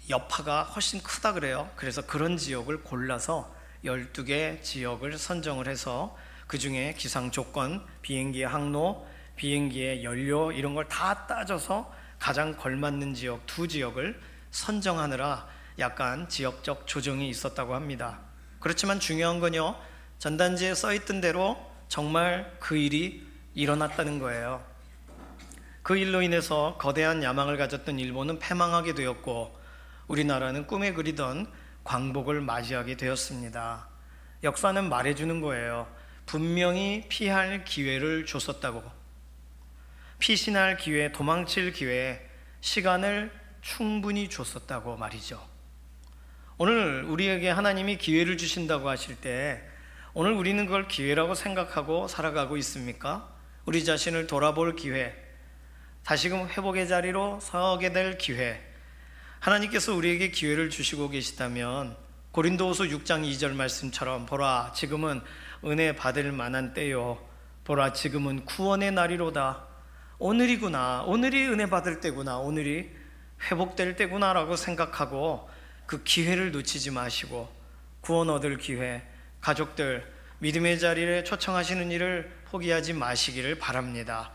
Speaker 3: 여파가 훨씬 크다 그래요. 그래서 그런 지역을 골라서 12개 지역을 선정을 해서 그 중에 기상 조건, 비행기의 항로, 비행기의 연료 이런 걸 다 따져서 가장 걸맞는 지역 2지역을 선정하느라 약간 지역적 조정이 있었다고 합니다. 그렇지만 중요한 건요, 전단지에 써있던 대로 정말 그 일이 일어났다는 거예요. 그 일로 인해서 거대한 야망을 가졌던 일본은 패망하게 되었고 우리나라는 꿈에 그리던 광복을 맞이하게 되었습니다. 역사는 말해주는 거예요. 분명히 피할 기회를 줬었다고. 피신할 기회, 도망칠 기회, 시간을 충분히 줬었다고 말이죠. 오늘 우리에게 하나님이 기회를 주신다고 하실 때 오늘 우리는 그걸 기회라고 생각하고 살아가고 있습니까? 우리 자신을 돌아볼 기회, 다시금 회복의 자리로 서게 될 기회, 하나님께서 우리에게 기회를 주시고 계시다면 고린도후서 6장 2절 말씀처럼 보라 지금은 은혜 받을 만한 때요 보라 지금은 구원의 날이로다. 오늘이구나, 오늘이 은혜 받을 때구나, 오늘이 회복될 때구나 라고 생각하고 그 기회를 놓치지 마시고 구원 얻을 기회, 가족들 믿음의 자리에 초청하시는 일을 포기하지 마시기를 바랍니다.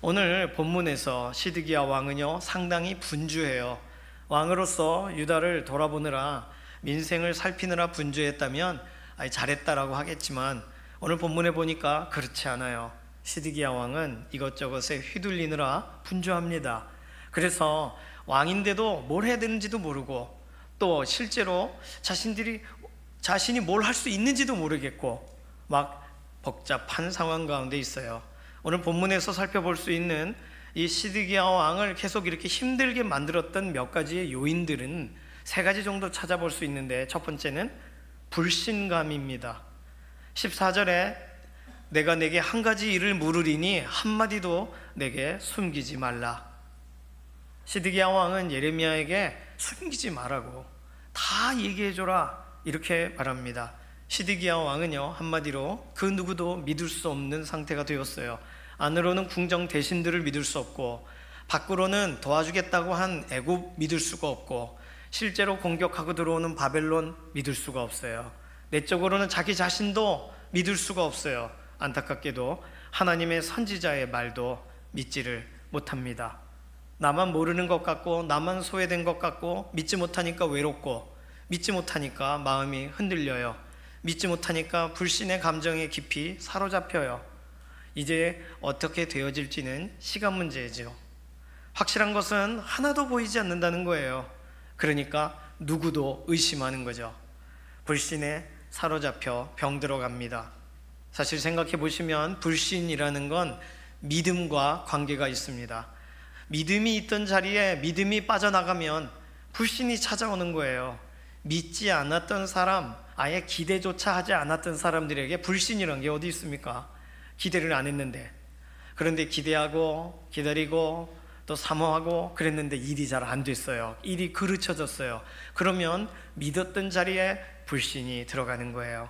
Speaker 3: 오늘 본문에서 시드기야 왕은요 상당히 분주해요. 왕으로서 유다를 돌아보느라 민생을 살피느라 분주했다면 잘했다라고 하겠지만 오늘 본문에 보니까 그렇지 않아요. 시드기야 왕은 이것저것에 휘둘리느라 분주합니다. 그래서 왕인데도 뭘 해야 되는지도 모르고 또 실제로 자신이 뭘 할 수 있는지도 모르겠고 막 복잡한 상황 가운데 있어요. 오늘 본문에서 살펴볼 수 있는 이 시드기야 왕을 계속 이렇게 힘들게 만들었던 몇 가지의 요인들은 세 가지 정도 찾아볼 수 있는데, 첫 번째는 불신감입니다. 14절에 내가 내게 한 가지 일을 물으리니 한마디도 내게 숨기지 말라. 시드기야 왕은 예레미야에게 숨기지 말라고 다 얘기해줘라 이렇게 말합니다. 시드기야 왕은요 한마디로 그 누구도 믿을 수 없는 상태가 되었어요. 안으로는 궁정 대신들을 믿을 수 없고 밖으로는 도와주겠다고 한 애굽 믿을 수가 없고 실제로 공격하고 들어오는 바벨론 믿을 수가 없어요. 내적으로는 자기 자신도 믿을 수가 없어요. 안타깝게도 하나님의 선지자의 말도 믿지를 못합니다. 나만 모르는 것 같고 나만 소외된 것 같고 믿지 못하니까 외롭고 믿지 못하니까 마음이 흔들려요. 믿지 못하니까 불신의 감정에 깊이 사로잡혀요. 이제 어떻게 되어질지는 시간 문제죠. 확실한 것은 하나도 보이지 않는다는 거예요. 그러니까 누구도 의심하는 거죠. 불신에 사로잡혀 병들어갑니다. 사실 생각해 보시면 불신이라는 건 믿음과 관계가 있습니다. 믿음이 있던 자리에 믿음이 빠져나가면 불신이 찾아오는 거예요. 믿지 않았던 사람, 아예 기대조차 하지 않았던 사람들에게 불신이란 게 어디 있습니까? 기대를 안 했는데, 그런데 기대하고 기다리고 또 사모하고 그랬는데 일이 잘 안 됐어요. 일이 그르쳐졌어요. 그러면 믿었던 자리에 불신이 들어가는 거예요.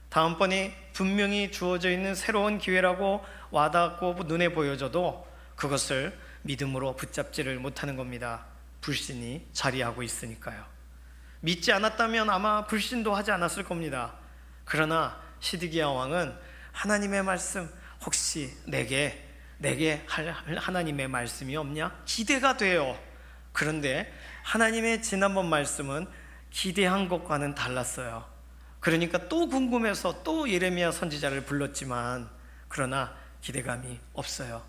Speaker 3: 다음번에 분명히 주어져 있는 새로운 기회라고 와닿고 눈에 보여져도 그것을 믿음으로 붙잡지를 못하는 겁니다. 불신이 자리하고 있으니까요. 믿지 않았다면 아마 불신도 하지 않았을 겁니다. 그러나 시드기야 왕은 하나님의 말씀, 혹시 내게 할 하나님의 말씀이 없냐? 기대가 돼요. 그런데 하나님의 지난번 말씀은 기대한 것과는 달랐어요. 그러니까 또 궁금해서 또 예레미야 선지자를 불렀지만 그러나 기대감이 없어요.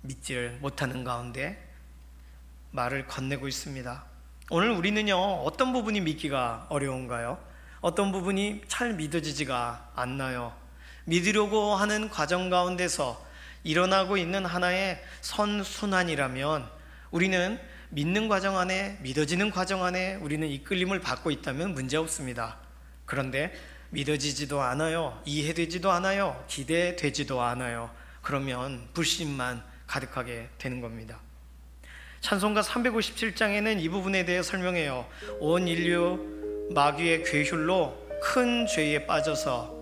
Speaker 3: 믿지를 못하는 가운데 말을 건네고 있습니다. 오늘 우리는요 어떤 부분이 믿기가 어려운가요? 어떤 부분이 잘 믿어지지가 않나요? 믿으려고 하는 과정 가운데서 일어나고 있는 하나의 선순환이라면 우리는 믿는 과정 안에, 믿어지는 과정 안에 우리는 이끌림을 받고 있다면 문제 없습니다. 그런데 믿어지지도 않아요, 이해되지도 않아요, 기대되지도 않아요. 그러면 불신만 가득하게 되는 겁니다. 찬송가 357장에는 이 부분에 대해 설명해요. 온 인류 마귀의 괴휼로 큰 죄에 빠져서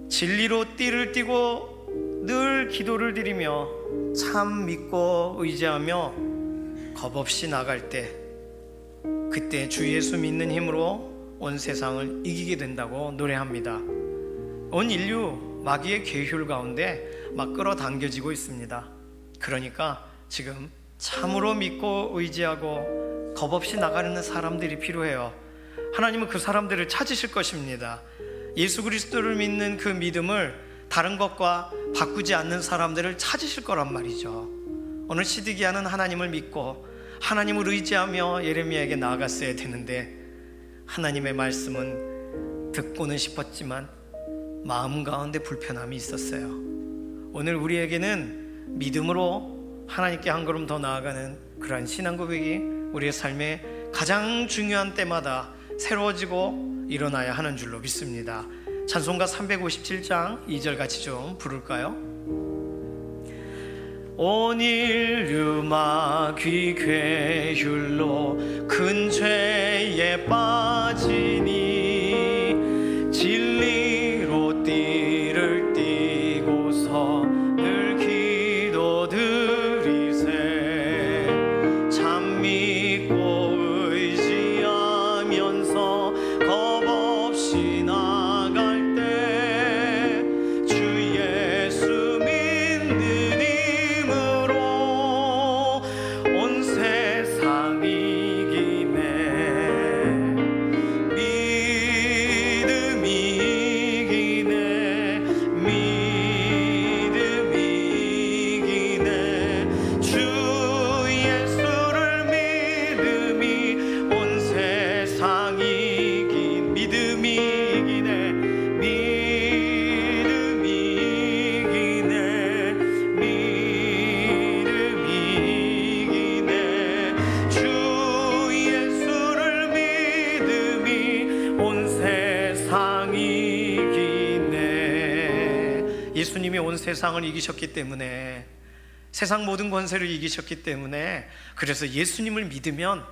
Speaker 3: 진리로 띠를 띠고 늘 기도를 드리며 참 믿고 의지하며 겁없이 나갈 때, 그때 주 예수 믿는 힘으로 온 세상을 이기게 된다고 노래합니다. 온 인류 마귀의 괴휼 가운데 막 끌어당겨지고 있습니다. 그러니까 지금 참으로 믿고 의지하고 겁없이 나가는 사람들이 필요해요. 하나님은 그 사람들을 찾으실 것입니다. 예수 그리스도를 믿는 그 믿음을 다른 것과 바꾸지 않는 사람들을 찾으실 거란 말이죠. 오늘 시드기야는 하나님을 믿고 하나님을 의지하며 예레미야에게 나아갔어야 되는데 하나님의 말씀은 듣고는 싶었지만 마음 가운데 불편함이 있었어요. 오늘 우리에게는 믿음으로 하나님께 한 걸음 더 나아가는 그러한 신앙 고백이 우리의 삶의 가장 중요한 때마다 새로워지고 일어나야 하는 줄로 믿습니다. 찬송가 357장 2절 같이 좀 부를까요? 온 인류 마귀 괴휼로 큰 죄에 빠지니 진리로 띠를 세상을 이기셨기 때문에, 세상 모든 권세를 이기셨기 때문에, 그래서 예수님을 믿으면,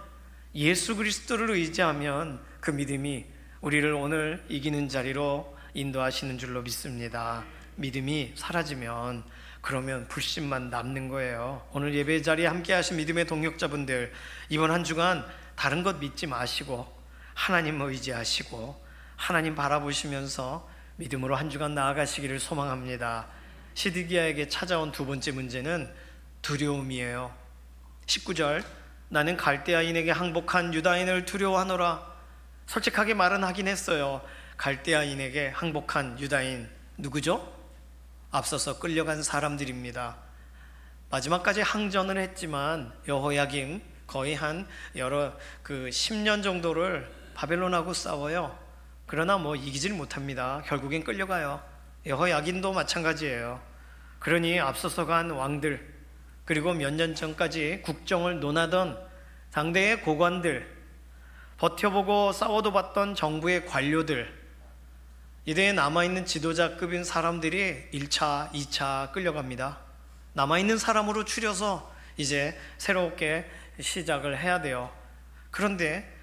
Speaker 3: 예수 그리스도를 의지하면 그 믿음이 우리를 오늘 이기는 자리로 인도하시는 줄로 믿습니다. 믿음이 사라지면 그러면 불신만 남는 거예요. 오늘 예배 자리에 함께 하신 믿음의 동역자분들, 이번 한 주간 다른 것 믿지 마시고 하나님 의지하시고 하나님 바라보시면서 믿음으로 한 주간 나아가시기를 소망합니다. 시드기야에게 찾아온 두 번째 문제는 두려움이에요. 19절, 나는 갈대아인에게 항복한 유다인을 두려워하노라. 솔직하게 말은 하긴 했어요. 갈대아인에게 항복한 유다인 누구죠? 앞서서 끌려간 사람들입니다. 마지막까지 항전을 했지만 여호야김 거의 한 10년 정도를 바벨론하고 싸워요. 그러나 이기질 못합니다. 결국엔 끌려가요. 여호야긴도 마찬가지예요. 그러니 앞서서 간 왕들, 그리고 몇 년 전까지 국정을 논하던 당대의 고관들, 버텨보고 싸워도 봤던 정부의 관료들, 이대에 남아있는 지도자급인 사람들이 1차, 2차 끌려갑니다. 남아있는 사람으로 추려서 이제 새롭게 시작을 해야 돼요. 그런데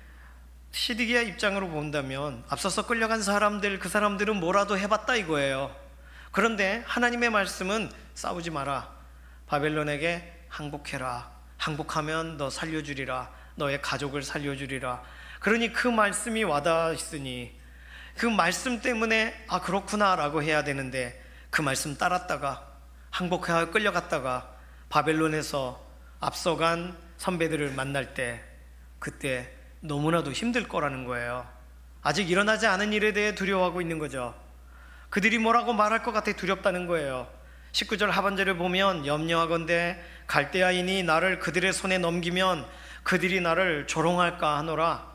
Speaker 3: 시드기야 입장으로 본다면 앞서서 끌려간 사람들, 그 사람들은 뭐라도 해봤다 이거예요. 그런데 하나님의 말씀은 싸우지 마라, 바벨론에게 항복해라, 항복하면 너 살려주리라, 너의 가족을 살려주리라. 그러니 그 말씀이 와닿았으니 그 말씀 때문에 그렇구나 라고 해야 되는데, 그 말씀 따랐다가 항복하여 끌려갔다가 바벨론에서 앞서간 선배들을 만날 때, 그때 너무나도 힘들 거라는 거예요. 아직 일어나지 않은 일에 대해 두려워하고 있는 거죠. 그들이 뭐라고 말할 것 같아 두렵다는 거예요. 19절 하반절을 보면 염려하건대 갈대아인이 나를 그들의 손에 넘기면 그들이 나를 조롱할까 하노라.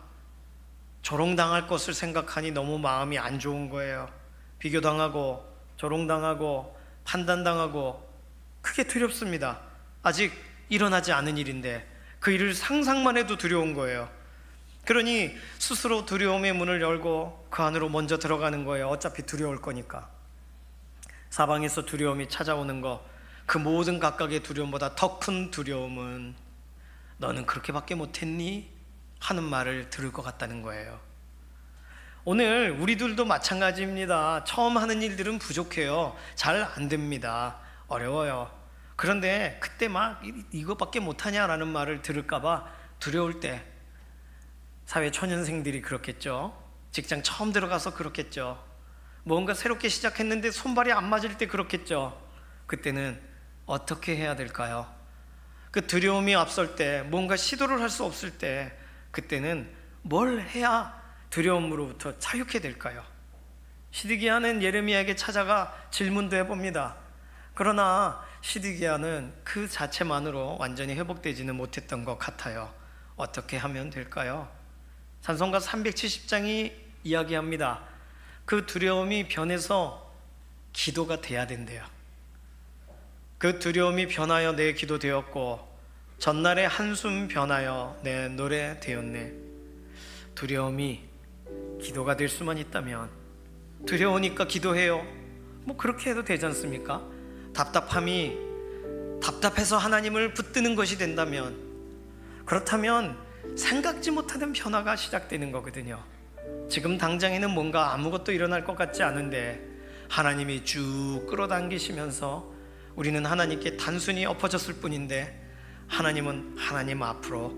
Speaker 3: 조롱당할 것을 생각하니 너무 마음이 안 좋은 거예요. 비교당하고 조롱당하고 판단당하고 크게 두렵습니다. 아직 일어나지 않은 일인데 그 일을 상상만 해도 두려운 거예요. 그러니 스스로 두려움의 문을 열고 그 안으로 먼저 들어가는 거예요. 어차피 두려울 거니까. 사방에서 두려움이 찾아오는 거, 그 모든 각각의 두려움보다 더 큰 두려움은 너는 그렇게밖에 못했니? 하는 말을 들을 것 같다는 거예요. 오늘 우리들도 마찬가지입니다. 처음 하는 일들은 부족해요. 잘 안 됩니다. 어려워요. 그런데 그때 막 이것밖에 못하냐라는 말을 들을까봐 두려울 때, 사회 초년생들이 그렇겠죠. 직장 처음 들어가서 그렇겠죠. 뭔가 새롭게 시작했는데 손발이 안 맞을 때 그렇겠죠. 그때는 어떻게 해야 될까요? 그 두려움이 앞설 때, 뭔가 시도를 할 수 없을 때, 그때는 뭘 해야 두려움으로부터 자유케 될까요? 시드기야는 예레미야에게 찾아가 질문도 해봅니다. 그러나 시드기야는 그 자체만으로 완전히 회복되지는 못했던 것 같아요. 어떻게 하면 될까요? 찬송가 370장이 이야기합니다. 그 두려움이 변해서 기도가 돼야 된대요. 그 두려움이 변하여 내 기도 되었고 전날의 한숨 변하여 내 노래 되었네. 두려움이 기도가 될 수만 있다면, 두려우니까 기도해요, 그렇게 해도 되지 않습니까? 답답함이 답답해서 하나님을 붙드는 것이 된다면, 그렇다면 생각지 못하는 변화가 시작되는 거거든요. 지금 당장에는 뭔가 아무것도 일어날 것 같지 않은데 하나님이 쭉 끌어당기시면서 우리는 하나님께 단순히 엎어졌을 뿐인데, 하나님은 하나님 앞으로,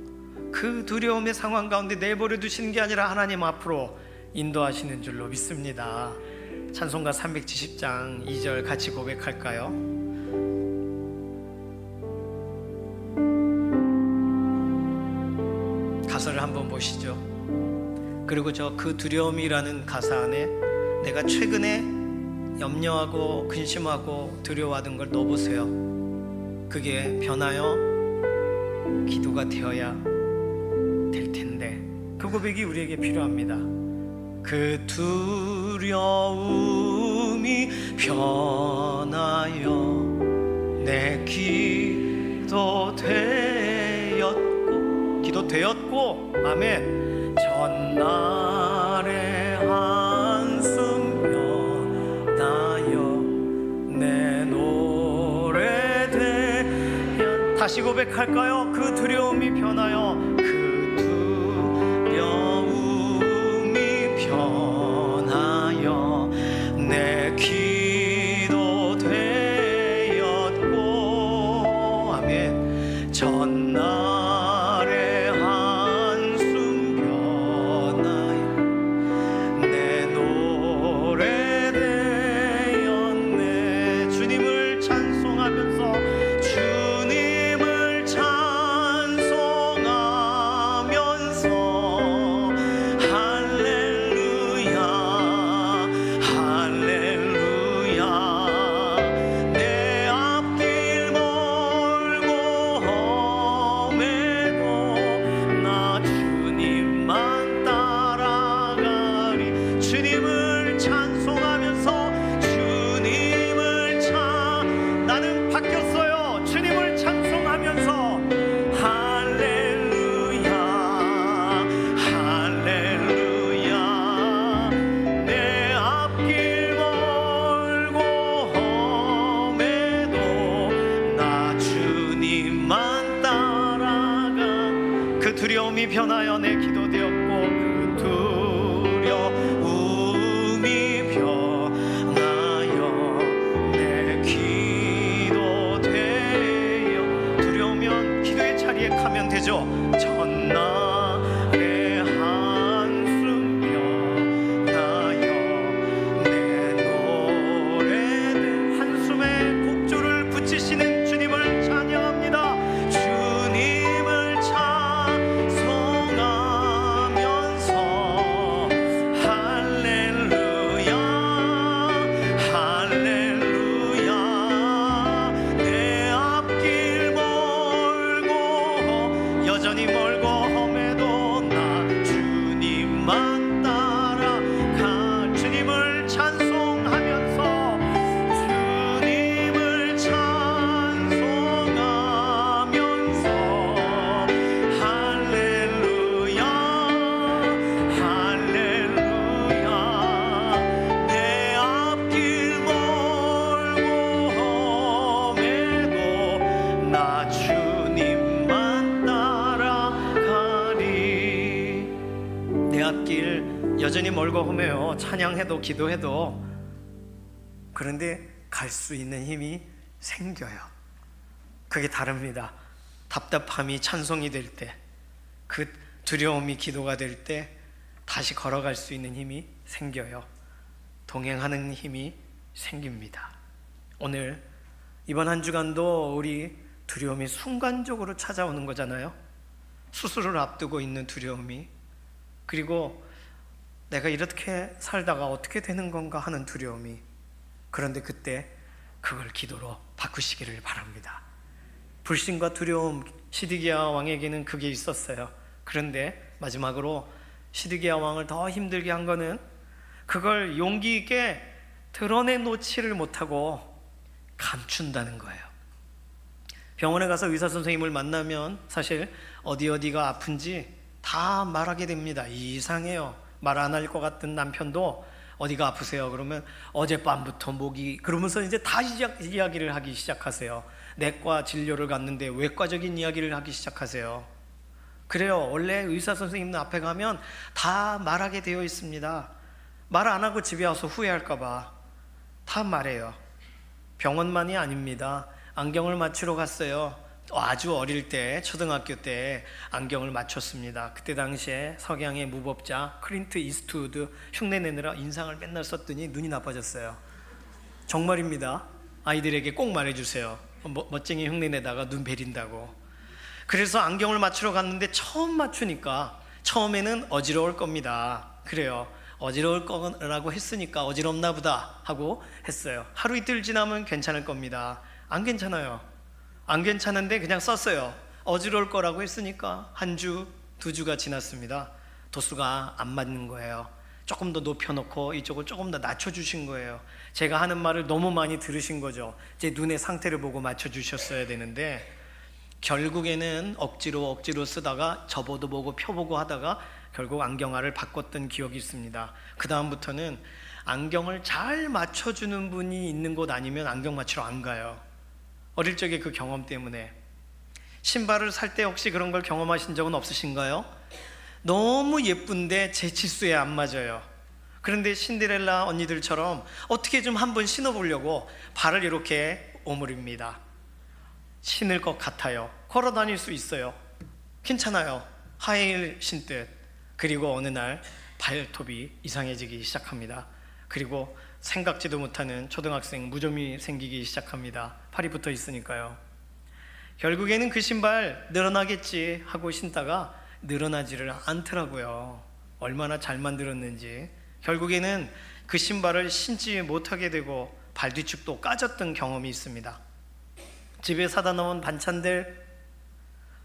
Speaker 3: 그 두려움의 상황 가운데 내버려 두시는 게 아니라 하나님 앞으로 인도하시는 줄로 믿습니다. 찬송가 370장 2절 같이 고백할까요? 가사를 한번 보시죠. 그리고 그 두려움이라는 가사 안에 내가 최근에 염려하고 근심하고 두려워하던 걸 넣어보세요. 그게 변하여 기도가 되어야 될 텐데, 그 고백이 우리에게 필요합니다. 그 두려움이 변하여 내 기도 되었고 아멘. 전날의 한숨 변하여 내 노래 다시 고백할까요? 그 두려움이 변하여, 그 두려움이 변하여 내 기도 되었고. 아멘. 전날의 한숨 변하여 내 노래 되었네. 주님을 찬송하면서, 주님을 찬송하면서 할렐루야 할렐루야. 내 앞길 멀고 험해도 나 주님만 따라가리. 주님을 찬송하면서, 나는 바뀌었어요. 주님을 찬송하면서 할렐루야 할렐루야. 내 앞길 멀고 험해도 나 주님만 따라가. 그 두려움이 변하여 내 기도 되었고, 그 두려움이 변하여 내 기도 되어. 두려우면 기도의 자리에 가면 되죠. 전날의 한숨 변하여 내 노래 된. 한숨에 곡조를 붙이시는 주님을 찬양합니다. 주님을 찬송하면서 할렐루야 할렐루야. 내 앞길 멀고, 여전히 멀고 험해도 나 주님만 따라가. 주님을 찬송하면서, 주님을 찬송하면서 할렐루야 할렐루야. 내 앞길 멀고 험해도 나 주님만 따라가리. 내 앞길 여전히 멀고 험해요. 찬양해도 기도해도. 그런데 갈 수 있는 힘이 생겨요. 그게 다릅니다. 답답함이 찬송이 될 때, 그 두려움이 기도가 될 때 다시 걸어갈 수 있는 힘이 생겨요. 동행하는 힘이 생깁니다. 오늘 이번 한 주간도 우리 두려움이 순간적으로 찾아오는 거잖아요. 수술을 앞두고 있는 두려움이, 그리고 내가 이렇게 살다가 어떻게 되는 건가 하는 두려움이. 그런데 그때 그걸 기도로 바꾸시기를 바랍니다. 불신과 두려움, 시드기야 왕에게는 그게 있었어요. 그런데 마지막으로 시드기야 왕을 더 힘들게 한 거는, 그걸 용기 있게 드러내놓지를 못하고 감춘다는 거예요. 병원에 가서 의사 선생님을 만나면 사실 어디가 아픈지 다 말하게 됩니다. 이상해요. 말 안 할 것 같은 남편도 어디가 아프세요? 그러면 어젯밤부터 목이, 그러면서 이제 다 이야기를 하기 시작하세요. 내과 진료를 갔는데 외과적인 이야기를 하기 시작하세요. 그래요. 원래 의사 선생님 앞에 가면 다 말하게 되어 있습니다. 말 안 하고 집에 와서 후회할까 봐 다 말해요. 병원만이 아닙니다. 안경을 맞추러 갔어요. 아주 어릴 때, 초등학교 때 안경을 맞췄습니다. 그때 당시에 석양의 무법자 클린트 이스트우드 흉내 내느라 인상을 맨날 썼더니 눈이 나빠졌어요. 정말입니다. 아이들에게 꼭 말해주세요. 멋쟁이 흉내 내다가 눈 베린다고. 그래서 안경을 맞추러 갔는데 처음 맞추니까 처음에는 어지러울 겁니다. 그래요. 어지러울 거라고 했으니까 어지럽나 보다 하고 했어요. 하루 이틀 지나면 괜찮을 겁니다. 안 괜찮아요. 안 괜찮은데 그냥 썼어요. 어지러울 거라고 했으니까 한 주, 두 주가 지났습니다. 도수가 안 맞는 거예요. 조금 더 높여놓고 이쪽을 조금 더 낮춰주신 거예요. 제가 하는 말을 너무 많이 들으신 거죠. 제 눈의 상태를 보고 맞춰주셨어야 되는데, 결국에는 억지로 쓰다가 접어도 보고 펴보고 하다가 결국 안경알을 바꿨던 기억이 있습니다. 그 다음부터는 안경을 잘 맞춰주는 분이 있는 곳 아니면 안경 맞추러 안 가요. 어릴 적에 그 경험 때문에. 신발을 살 때 혹시 그런 걸 경험하신 적은 없으신가요? 너무 예쁜데 제 치수에 안 맞아요. 그런데 신데렐라 언니들처럼 어떻게 좀 한번 신어보려고 발을 이렇게 오므립니다. 신을 것 같아요. 걸어 다닐 수 있어요. 괜찮아요. 하이힐 신듯. 그리고 어느 날 발톱이 이상해지기 시작합니다. 그리고 생각지도 못하는 초등학생 무좀이 생기기 시작합니다. 팔이 붙어 있으니까요. 결국에는 그 신발 늘어나겠지 하고 신다가 늘어나지를 않더라고요. 얼마나 잘 만들었는지. 결국에는 그 신발을 신지 못하게 되고 발 뒤축도 까졌던 경험이 있습니다. 집에 사다 놓은 반찬들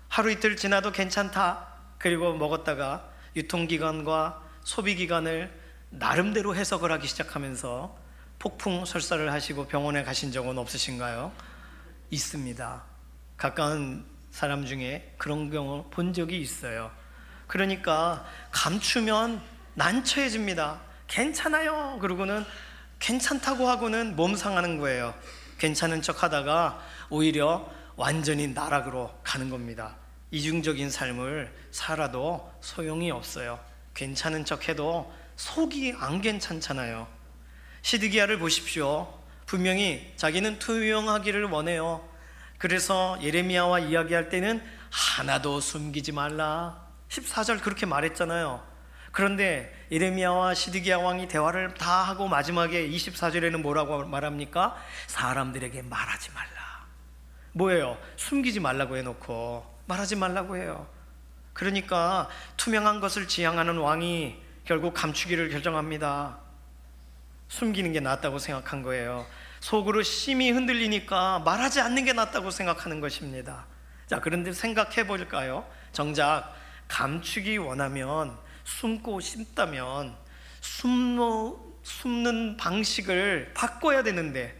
Speaker 3: 하루 이틀 지나도 괜찮다. 그리고 먹었다가 유통기간과 소비기간을 나름대로 해석을 하기 시작하면서 폭풍설사를 하시고 병원에 가신 적은 없으신가요? 있습니다. 가까운 사람 중에 그런 경우 본 적이 있어요. 그러니까 감추면 난처해집니다. 괜찮아요. 그러고는 괜찮다고 하고는 몸 상하는 거예요. 괜찮은 척 하다가 오히려 완전히 나락으로 가는 겁니다. 이중적인 삶을 살아도 소용이 없어요. 괜찮은 척 해도 속이 안 괜찮잖아요. 시드기야를 보십시오. 분명히 자기는 투명하기를 원해요. 그래서 예레미야와 이야기할 때는 하나도 숨기지 말라 14절 그렇게 말했잖아요. 그런데 예레미야와 시드기야 왕이 대화를 다 하고 마지막에 24절에는 뭐라고 말합니까? 사람들에게 말하지 말라. 뭐예요? 숨기지 말라고 해놓고 말하지 말라고 해요. 그러니까 투명한 것을 지향하는 왕이 결국 감추기를 결정합니다. 숨기는 게 낫다고 생각한 거예요. 속으로 심히 흔들리니까 말하지 않는 게 낫다고 생각하는 것입니다. 자, 그런데 생각해 볼까요? 정작 감추기 원하면, 숨고 싶다면 숨는 방식을 바꿔야 되는데,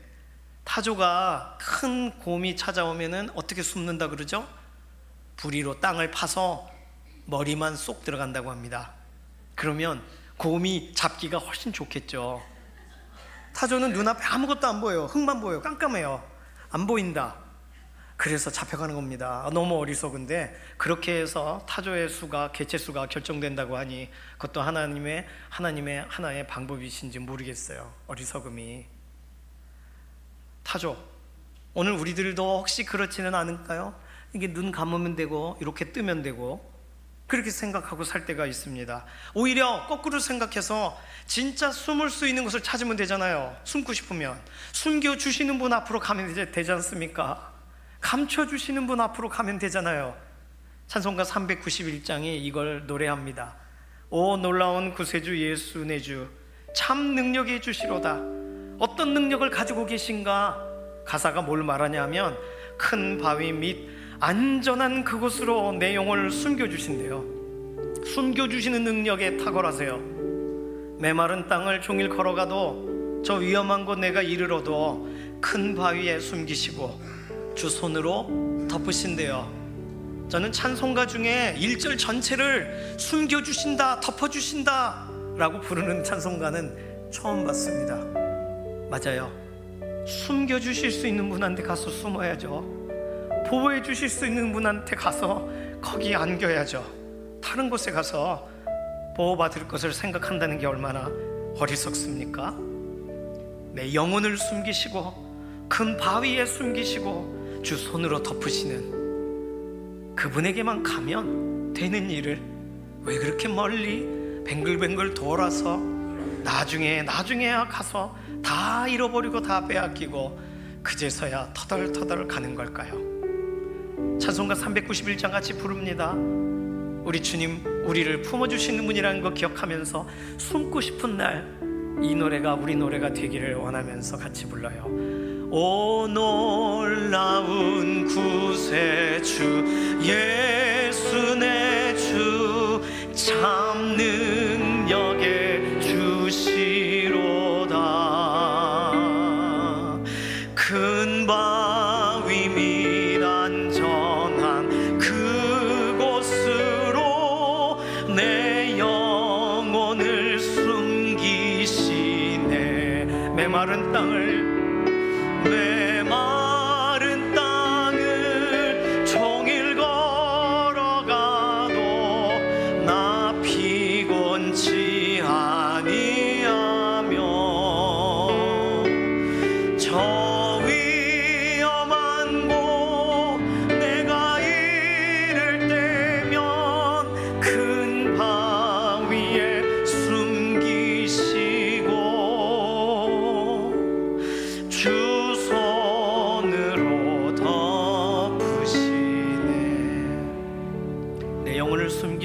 Speaker 3: 타조가 큰 곰이 찾아오면은 어떻게 숨는다 그러죠? 부리로 땅을 파서 머리만 쏙 들어간다고 합니다. 그러면 곰이 잡기가 훨씬 좋겠죠. 타조는 눈앞에 아무것도 안 보여요. 흙만 보여요. 깜깜해요. 안 보인다. 그래서 잡혀가는 겁니다. 너무 어리석은데 그렇게 해서 타조의 수가, 개체 수가 결정된다고 하니 그것도 하나님의 하나의 방법이신지 모르겠어요. 어리석음이. 타조, 오늘 우리들도 혹시 그렇지는 않을까요? 이게 눈 감으면 되고 이렇게 뜨면 되고 그렇게 생각하고 살 때가 있습니다. 오히려 거꾸로 생각해서 진짜 숨을 수 있는 곳을 찾으면 되잖아요. 숨고 싶으면 숨겨주시는 분 앞으로 가면 되지 않습니까? 감춰주시는 분 앞으로 가면 되잖아요. 찬송가 391장에 이걸 노래합니다. 오 놀라운 구세주 예수 내 주 참 능력의 주시로다. 어떤 능력을 가지고 계신가? 가사가 뭘 말하냐면 큰 바위 및 안전한 그곳으로 내 영혼을 숨겨주신대요. 숨겨주시는 능력에 탁월하세요. 메마른 땅을 종일 걸어가도 저 위험한 곳 내가 이르러도 큰 바위에 숨기시고 주 손으로 덮으신대요. 저는 찬송가 중에 1절 전체를 숨겨주신다, 덮어주신다 라고 부르는 찬송가는 처음 봤습니다. 맞아요. 숨겨주실 수 있는 분한테 가서 숨어야죠. 보호해 주실 수 있는 분한테 가서 거기 안겨야죠. 다른 곳에 가서 보호받을 것을 생각한다는 게 얼마나 어리석습니까? 내 영혼을 숨기시고 큰 바위에 숨기시고 주 손으로 덮으시는 그분에게만 가면 되는 일을 왜 그렇게 멀리 뱅글뱅글 돌아서 나중에야 가서 다 잃어버리고 다 빼앗기고 그제서야 터덜터덜 가는 걸까요? 찬송가 391장 같이 부릅니다. 우리 주님 우리를 품어주시는 분이라는 거 기억하면서 숨고 싶은 날 이 노래가 우리 노래가 되기를 원하면서 같이 불러요. 오 놀라운 구세주 예수 내 주 참 능력의 주시로다. 큰 바위 및 안전한 그곳으로 내 영혼을 숨기시네. 메마른 땅을 종일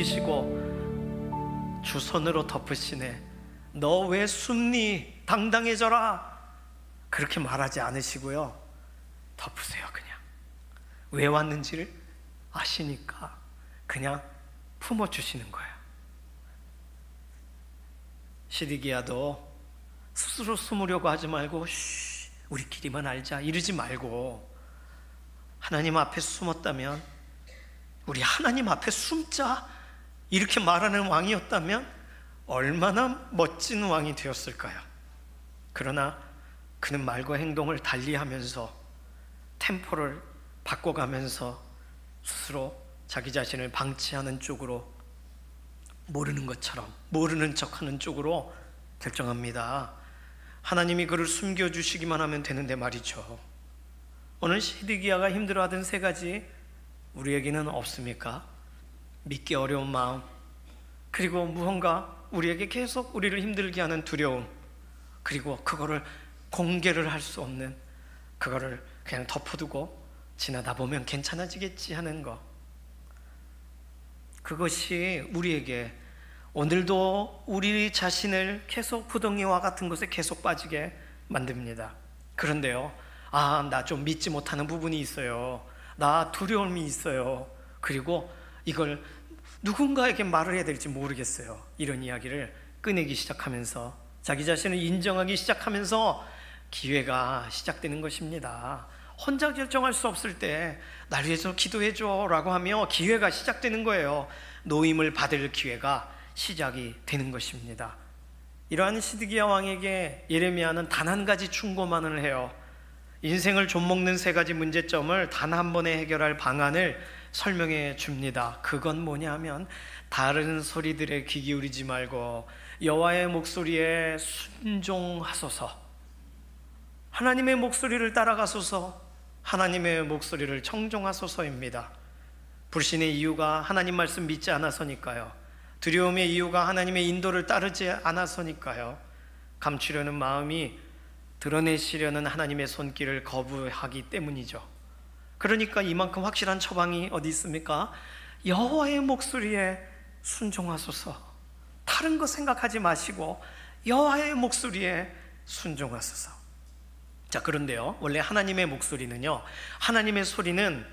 Speaker 3: 지키시고 주 손으로 덮으시네. 너 왜 숨니? 당당해져라. 그렇게 말하지 않으시고요, 덮으세요. 그냥 왜 왔는지를 아시니까 그냥 품어주시는 거예요. 시드기야도 스스로 숨으려고 하지 말고 우리끼리만 알자 이러지 말고, 하나님 앞에 숨었다면 우리 하나님 앞에 숨자 이렇게 말하는 왕이었다면 얼마나 멋진 왕이 되었을까요? 그러나 그는 말과 행동을 달리하면서 템포를 바꿔가면서 스스로 자기 자신을 방치하는 쪽으로, 모르는 것처럼 모르는 척하는 쪽으로 결정합니다. 하나님이 그를 숨겨주시기만 하면 되는데 말이죠. 오늘 시드기야가 힘들어하던 세 가지 우리에게는 없습니까? 믿기 어려운 마음, 그리고 무언가 우리에게 계속 우리를 힘들게 하는 두려움, 그리고 그거를 공개를 할 수 없는, 그거를 그냥 덮어두고 지나다 보면 괜찮아지겠지 하는 거. 그것이 우리에게 오늘도 우리 자신을 계속 부덩이와 같은 곳에 계속 빠지게 만듭니다. 그런데요, 나 좀 믿지 못하는 부분이 있어요. 나 두려움이 있어요. 그리고 이걸 누군가에게 말을 해야 될지 모르겠어요. 이런 이야기를 꺼내기 시작하면서, 자기 자신을 인정하기 시작하면서 기회가 시작되는 것입니다. 혼자 결정할 수 없을 때 날 위해서 기도해줘 라고 하며 기회가 시작되는 거예요. 노임을 받을 기회가 시작이 되는 것입니다. 이러한 시드기야 왕에게 예레미야는 단 한 가지 충고만을 해요. 인생을 좀먹는 세 가지 문제점을 단 한 번에 해결할 방안을 설명해 줍니다. 그건 뭐냐 하면, 다른 소리들에 귀 기울이지 말고 여호와의 목소리에 순종하소서, 하나님의 목소리를 따라가소서, 하나님의 목소리를 청종하소서입니다. 불신의 이유가 하나님 말씀 믿지 않아서니까요. 두려움의 이유가 하나님의 인도를 따르지 않아서니까요. 감추려는 마음이 드러내시려는 하나님의 손길을 거부하기 때문이죠. 그러니까 이만큼 확실한 처방이 어디 있습니까? 여호와의 목소리에 순종하소서. 다른 거 생각하지 마시고 여호와의 목소리에 순종하소서. 자, 그런데요, 원래 하나님의 목소리는요, 하나님의 소리는,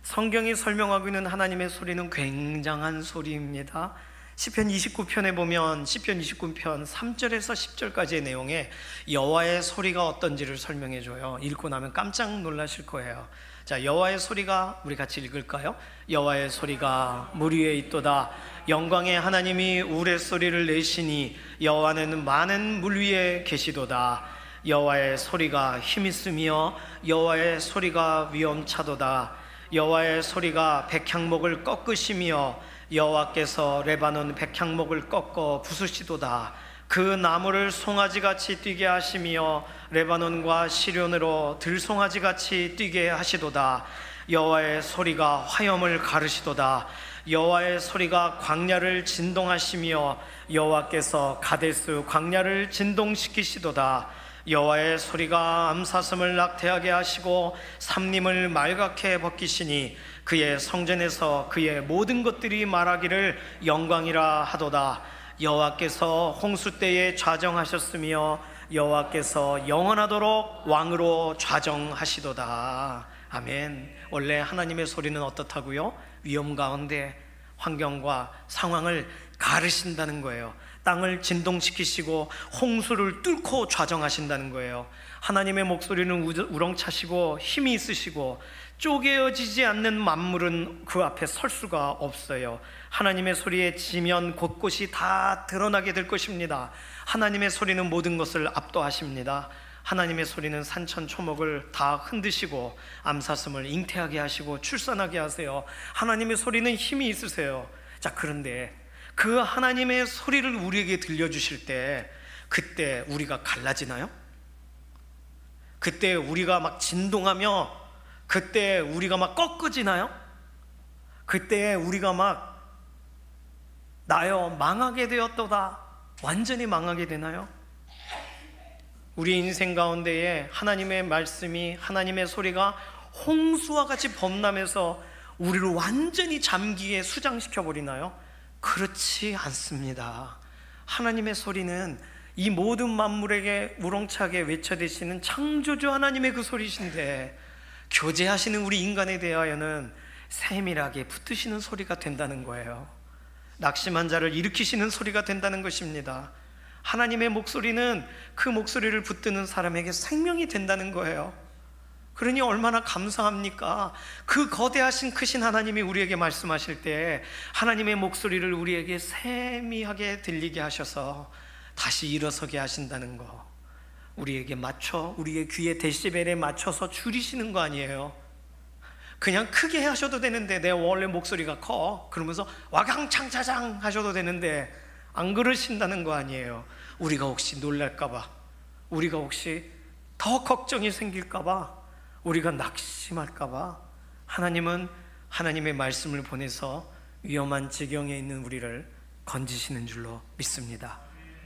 Speaker 3: 성경이 설명하고 있는 하나님의 소리는 굉장한 소리입니다. 시편 29편에 보면 시편 29편 3절에서 10절까지의 내용에 여호와의 소리가 어떤지를 설명해 줘요. 읽고 나면 깜짝 놀라실 거예요. 자, 여호와의 소리가, 우리 같이 읽을까요? 여호와의 소리가 물 위에 있도다. 영광의 하나님이 우레소리를 내시니 여호와는 많은 물 위에 계시도다. 여호와의 소리가 힘있으며 여호와의 소리가 위엄차도다. 여호와의 소리가 백향목을 꺾으시며 여호와께서 레바논 백향목을 꺾어 부수시도다. 그 나무를 송아지같이 뛰게 하시며 레바논과 시련으로 들송아지같이 뛰게 하시도다. 여호와의 소리가 화염을 가르시도다. 여호와의 소리가 광야를 진동하시며 여호와께서 가데스 광야를 진동시키시도다. 여호와의 소리가 암사슴을 낙태하게 하시고 삼림을 말갛게 벗기시니 그의 성전에서 그의 모든 것들이 말하기를 영광이라 하도다. 여호와께서 홍수 때에 좌정하셨으며 여호와께서 영원하도록 왕으로 좌정하시도다. 아멘. 원래 하나님의 소리는 어떻다고요? 위험 가운데 환경과 상황을 가르신다는 거예요. 땅을 진동시키시고 홍수를 뚫고 좌정하신다는 거예요. 하나님의 목소리는 우렁차시고 힘이 있으시고 쪼개어지지 않는 만물은 그 앞에 설 수가 없어요. 하나님의 소리에 지면 곳곳이 다 드러나게 될 것입니다. 하나님의 소리는 모든 것을 압도하십니다. 하나님의 소리는 산천초목을 다 흔드시고 암사슴을 잉태하게 하시고 출산하게 하세요. 하나님의 소리는 힘이 있으세요. 자, 그런데 그 하나님의 소리를 우리에게 들려주실 때, 그때 우리가 갈라지나요? 그때 우리가 막 진동하며, 그때 우리가 막 꺾어지나요? 그때 우리가 막 나여 망하게 되었도다, 완전히 망하게 되나요? 우리 인생 가운데에 하나님의 말씀이, 하나님의 소리가 홍수와 같이 범람해서 우리를 완전히 잠기에 수장시켜 버리나요? 그렇지 않습니다. 하나님의 소리는 이 모든 만물에게 우렁차게 외쳐대시는 창조주 하나님의 그 소리신데, 교제하시는 우리 인간에 대하여는 세밀하게 붙드시는 소리가 된다는 거예요. 낙심한 자를 일으키시는 소리가 된다는 것입니다. 하나님의 목소리는 그 목소리를 붙드는 사람에게 생명이 된다는 거예요. 그러니 얼마나 감사합니까? 그 거대하신 크신 하나님이 우리에게 말씀하실 때 하나님의 목소리를 우리에게 세미하게 들리게 하셔서 다시 일어서게 하신다는 거, 우리에게 맞춰, 우리의 귀의 데시벨에 맞춰서 줄이시는 거 아니에요. 그냥 크게 하셔도 되는데, 내 원래 목소리가 커 그러면서 와강창차장 하셔도 되는데 안 그러신다는 거 아니에요. 우리가 혹시 놀랄까봐, 우리가 혹시 더 걱정이 생길까봐, 우리가 낙심할까봐 하나님은 하나님의 말씀을 보내서 위험한 지경에 있는 우리를 건지시는 줄로 믿습니다.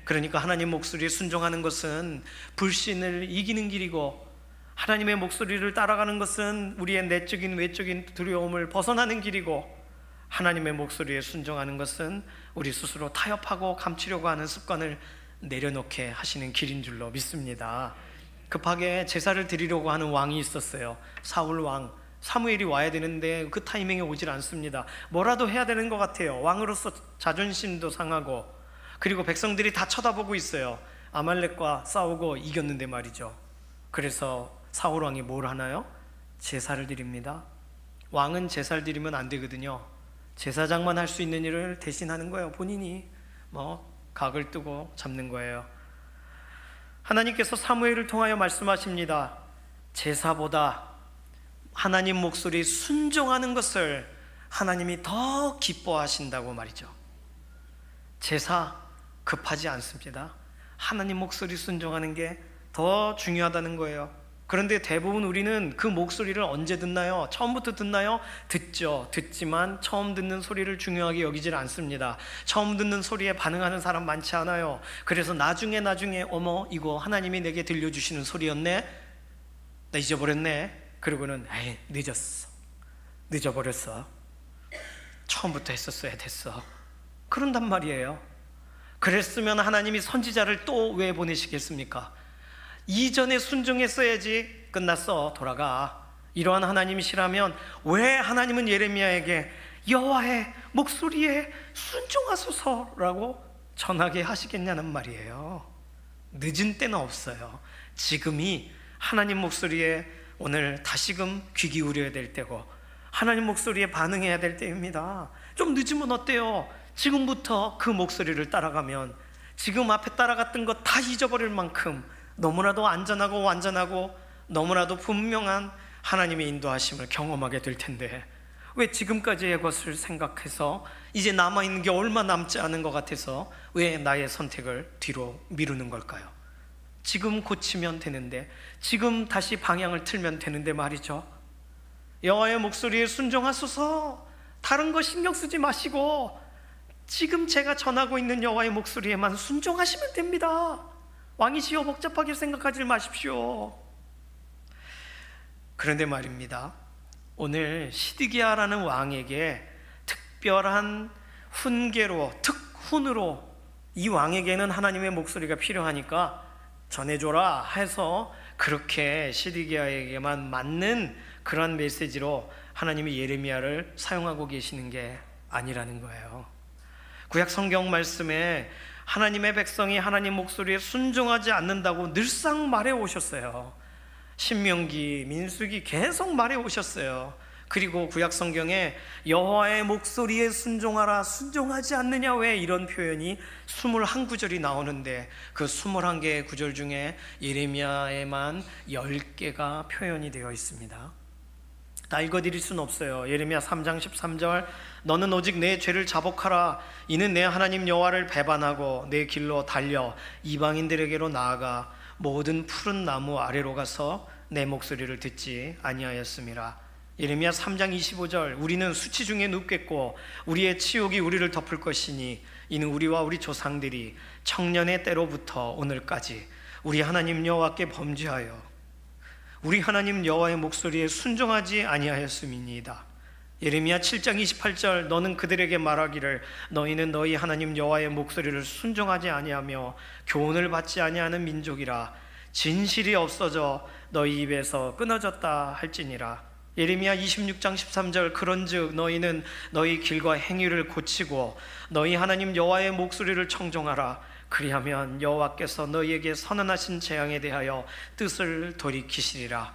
Speaker 3: 그러니까 하나님 목소리에 순종하는 것은 불신을 이기는 길이고, 하나님의 목소리를 따라가는 것은 우리의 내적인 외적인 두려움을 벗어나는 길이고, 하나님의 목소리에 순종하는 것은 우리 스스로 타협하고 감추려고 하는 습관을 내려놓게 하시는 길인 줄로 믿습니다. 급하게 제사를 드리려고 하는 왕이 있었어요. 사울 왕. 사무엘이 와야 되는데 그 타이밍에 오질 않습니다. 뭐라도 해야 되는 것 같아요. 왕으로서 자존심도 상하고, 그리고 백성들이 다 쳐다보고 있어요. 아말렉과 싸우고 이겼는데 말이죠. 그래서 사울 왕이 뭘 하나요? 제사를 드립니다. 왕은 제사를 드리면 안 되거든요. 제사장만 할 수 있는 일을 대신하는 거예요. 본인이 각을 뜨고 잡는 거예요. 하나님께서 사무엘을 통하여 말씀하십니다. 제사보다 하나님 목소리에 순종하는 것을 하나님이 더 기뻐하신다고 말이죠. 제사 급하지 않습니다. 하나님 목소리 순종하는 게 더 중요하다는 거예요. 그런데 대부분 우리는 그 목소리를 언제 듣나요? 처음부터 듣나요? 듣죠. 듣지만 처음 듣는 소리를 중요하게 여기질 않습니다. 처음 듣는 소리에 반응하는 사람 많지 않아요. 그래서 나중에 어머, 이거 하나님이 내게 들려주시는 소리였네? 나 잊어버렸네? 그러고는 에이, 늦어버렸어. 처음부터 했었어야 됐어. 그런단 말이에요. 그랬으면 하나님이 선지자를 또 왜 보내시겠습니까? 이전에 순종했어야지. 끝났어, 돌아가. 이러한 하나님이시라면 왜 하나님은 예레미야에게 여호와의 목소리에 순종하소서라고 전하게 하시겠냐는 말이에요. 늦은 때는 없어요. 지금이 하나님 목소리에 오늘 다시금 귀 기울여야 될 때고, 하나님 목소리에 반응해야 될 때입니다. 좀 늦으면 어때요? 지금부터 그 목소리를 따라가면 지금 앞에 따라갔던 것 다 잊어버릴 만큼 너무나도 안전하고 완전하고 너무나도 분명한 하나님의 인도하심을 경험하게 될 텐데, 왜 지금까지의 것을 생각해서 이제 남아있는 게 얼마 남지 않은 것 같아서 왜 나의 선택을 뒤로 미루는 걸까요? 지금 고치면 되는데, 지금 다시 방향을 틀면 되는데 말이죠. 여호와의 목소리에 순종하소서. 다른 거 신경 쓰지 마시고 지금 제가 전하고 있는 여호와의 목소리에만 순종하시면 됩니다. 왕이시여 복잡하게 생각하지 마십시오. 그런데 말입니다, 오늘 시드기야라는 왕에게 특별한 특훈으로 이 왕에게는 하나님의 목소리가 필요하니까 전해줘라 해서 그렇게 시드기야에게만 맞는 그런 메시지로 하나님이 예레미야를 사용하고 계시는 게 아니라는 거예요. 구약 성경 말씀에 하나님의 백성이 하나님 목소리에 순종하지 않는다고 늘상 말해 오셨어요. 신명기, 민수기 계속 말해 오셨어요. 그리고 구약 성경에 여호와의 목소리에 순종하라, 순종하지 않느냐, 왜 이런 표현이 21구절이 나오는데 그 21개의 구절 중에 예레미야에만 10개가 표현이 되어 있습니다. 다 읽어드릴 수는 없어요. 예레미야 3장 13절, 너는 오직 내 죄를 자복하라. 이는 내 하나님 여호와를 배반하고 내 길로 달려 이방인들에게로 나아가 모든 푸른 나무 아래로 가서 내 목소리를 듣지 아니하였음이라. 예레미야 3장 25절, 우리는 수치 중에 눕겠고 우리의 치욕이 우리를 덮을 것이니 이는 우리와 우리 조상들이 청년의 때로부터 오늘까지 우리 하나님 여호와께 범죄하여 우리 하나님 여호와의 목소리에 순종하지 아니하였음이니이다. 예레미야 7장 28절 너는 그들에게 말하기를 너희는 너희 하나님 여호와의 목소리를 순종하지 아니하며 교훈을 받지 아니하는 민족이라 진실이 없어져 너희 입에서 끊어졌다 할지니라. 예레미야 26장 13절 그런즉 너희는 너희 길과 행위를 고치고 너희 하나님 여호와의 목소리를 청종하라. 그리하면 여호와께서 너희에게 선언하신 재앙에 대하여 뜻을 돌이키시리라.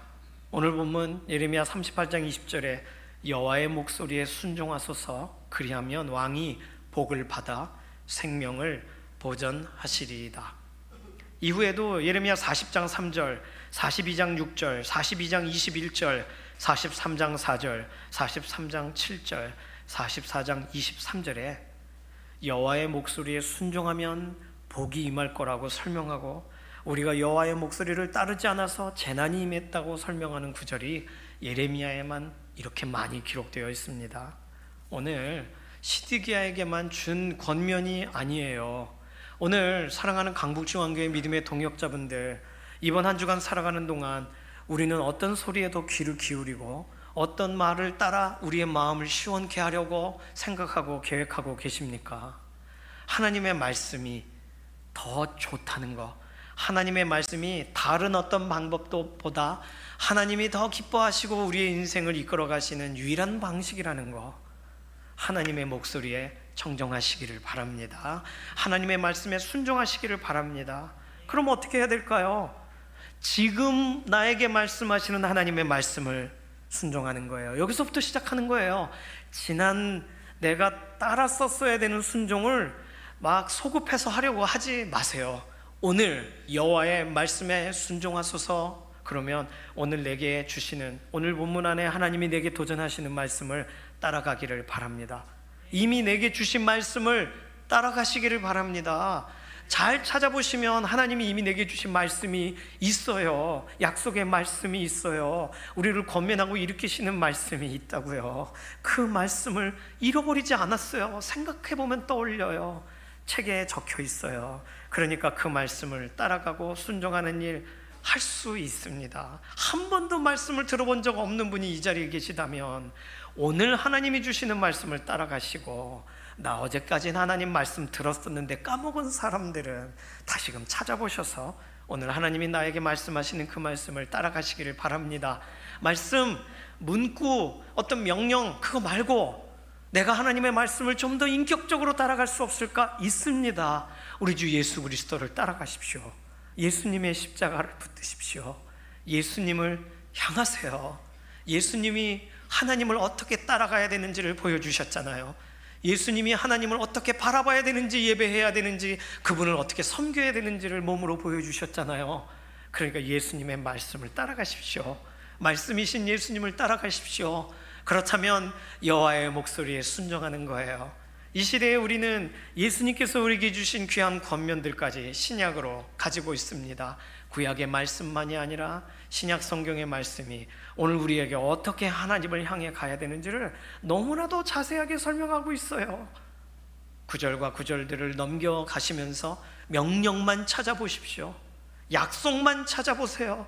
Speaker 3: 오늘 본문 예레미야 38장 20절에 여호와의 목소리에 순종하소서 그리하면 왕이 복을 받아 생명을 보전하시리이다. 이후에도 예레미야 40장 3절, 42장 6절, 42장 21절, 43장 4절, 43장 7절, 44장 23절에 여호와의 목소리에 순종하면 복이 임할 거라고 설명하고 우리가 여호와의 목소리를 따르지 않아서 재난이 임했다고 설명하는 구절이 예레미야에만 이렇게 많이 기록되어 있습니다. 오늘 시드기야에게만 준 권면이 아니에요. 오늘 사랑하는 강북중앙교회 믿음의 동역자분들, 이번 한 주간 살아가는 동안 우리는 어떤 소리에도 귀를 기울이고 어떤 말을 따라 우리의 마음을 시원케 하려고 생각하고 계획하고 계십니까? 하나님의 말씀이 더 좋다는 거, 하나님의 말씀이 다른 어떤 방법보다 하나님이 더 기뻐하시고 우리의 인생을 이끌어 가시는 유일한 방식이라는 거, 하나님의 목소리에 청정하시기를 바랍니다. 하나님의 말씀에 순종하시기를 바랍니다. 그럼 어떻게 해야 될까요? 지금 나에게 말씀하시는 하나님의 말씀을 순종하는 거예요. 여기서부터 시작하는 거예요. 지난 내가 따랐었어야 되는 순종을 막 소급해서 하려고 하지 마세요. 오늘 여호와의 말씀에 순종하소서. 그러면 오늘 내게 주시는, 오늘 본문 안에 하나님이 내게 도전하시는 말씀을 따라가기를 바랍니다. 이미 내게 주신 말씀을 따라가시기를 바랍니다. 잘 찾아보시면 하나님이 이미 내게 주신 말씀이 있어요. 약속의 말씀이 있어요. 우리를 권면하고 일으키시는 말씀이 있다고요. 그 말씀을 잃어버리지 않았어요. 생각해보면 떠올려요. 책에 적혀 있어요. 그러니까 그 말씀을 따라가고 순종하는 일 할 수 있습니다. 한 번도 말씀을 들어본 적 없는 분이 이 자리에 계시다면 오늘 하나님이 주시는 말씀을 따라가시고, 나 어제까지는 하나님 말씀 들었었는데 까먹은 사람들은 다시금 찾아보셔서 오늘 하나님이 나에게 말씀하시는 그 말씀을 따라가시기를 바랍니다. 말씀, 문구, 어떤 명령 그거 말고 내가 하나님의 말씀을 좀 더 인격적으로 따라갈 수 없을까? 있습니다. 우리 주 예수 그리스도를 따라가십시오. 예수님의 십자가를 붙드십시오. 예수님을 향하세요. 예수님이 하나님을 어떻게 따라가야 되는지를 보여주셨잖아요. 예수님이 하나님을 어떻게 바라봐야 되는지, 예배해야 되는지, 그분을 어떻게 섬겨야 되는지를 몸으로 보여주셨잖아요. 그러니까 예수님의 말씀을 따라가십시오. 말씀이신 예수님을 따라가십시오. 그렇다면 여호와의 목소리에 순종하는 거예요. 이 시대에 우리는 예수님께서 우리에게 주신 귀한 권면들까지 신약으로 가지고 있습니다. 구약의 말씀만이 아니라 신약 성경의 말씀이 오늘 우리에게 어떻게 하나님을 향해 가야 되는지를 너무나도 자세하게 설명하고 있어요. 구절과 구절들을 넘겨가시면서 명령만 찾아보십시오. 약속만 찾아보세요.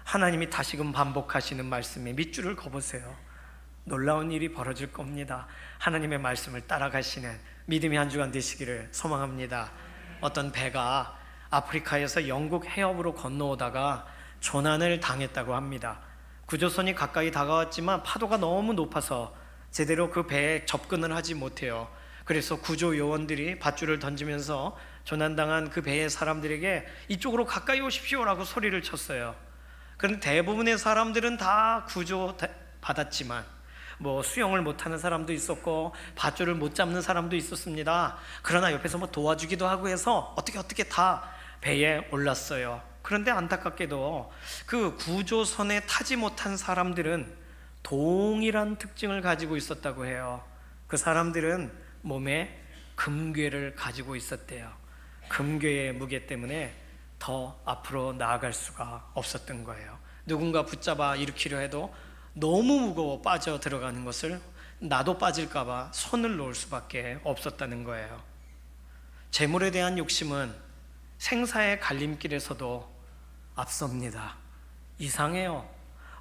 Speaker 3: 하나님이 다시금 반복하시는 말씀에 밑줄을 그어보세요. 놀라운 일이 벌어질 겁니다. 하나님의 말씀을 따라가시는 믿음의 한 주간 되시기를 소망합니다. 어떤 배가 아프리카에서 영국 해협으로 건너오다가 조난을 당했다고 합니다. 구조선이 가까이 다가왔지만 파도가 너무 높아서 제대로 그 배에 접근을 하지 못해요. 그래서 구조 요원들이 밧줄을 던지면서 조난당한 그 배의 사람들에게 이쪽으로 가까이 오십시오라고 소리를 쳤어요. 그런데 대부분의 사람들은 다 구조 받았지만 수영을 못하는 사람도 있었고 밧줄을 못 잡는 사람도 있었습니다. 그러나 옆에서 도와주기도 하고 해서 어떻게 다 배에 올랐어요. 그런데 안타깝게도 그 구조선에 타지 못한 사람들은 동일한 특징을 가지고 있었다고 해요. 그 사람들은 몸에 금괴를 가지고 있었대요. 금괴의 무게 때문에 더 앞으로 나아갈 수가 없었던 거예요. 누군가 붙잡아 일으키려 해도 너무 무거워 빠져 들어가는 것을 나도 빠질까 봐 손을 놓을 수밖에 없었다는 거예요. 재물에 대한 욕심은 생사의 갈림길에서도 앞섭니다. 이상해요.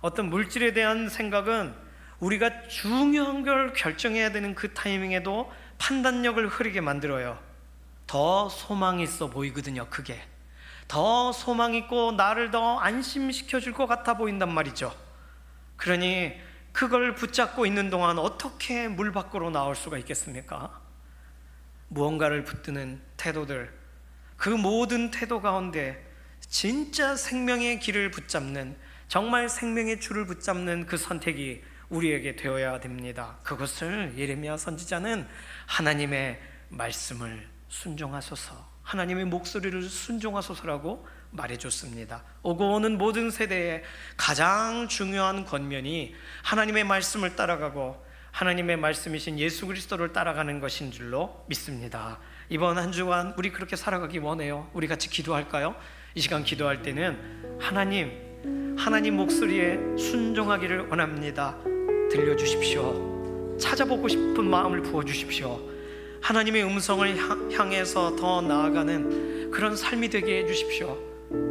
Speaker 3: 어떤 물질에 대한 생각은 우리가 중요한 걸 결정해야 되는 그 타이밍에도 판단력을 흐리게 만들어요. 더 소망이 있어 보이거든요. 그게 더 소망 있고 나를 더 안심시켜 줄 것 같아 보인단 말이죠. 그러니 그걸 붙잡고 있는 동안 어떻게 물 밖으로 나올 수가 있겠습니까? 무언가를 붙드는 태도들, 그 모든 태도 가운데 진짜 생명의 길을 붙잡는, 정말 생명의 줄을 붙잡는 그 선택이 우리에게 되어야 됩니다. 그것을 예레미야 선지자는 하나님의 말씀을 순종하소서, 하나님의 목소리를 순종하소서라고 말해줬습니다. 오고 오는 모든 세대의 가장 중요한 권면이 하나님의 말씀을 따라가고 하나님의 말씀이신 예수 그리스도를 따라가는 것인 줄로 믿습니다. 이번 한 주간 우리 그렇게 살아가기 원해요. 우리 같이 기도할까요? 이 시간 기도할 때는 하나님 목소리에 순종하기를 원합니다. 들려주십시오. 찾아보고 싶은 마음을 부어주십시오. 하나님의 음성을 향해서 더 나아가는 그런 삶이 되게 해주십시오.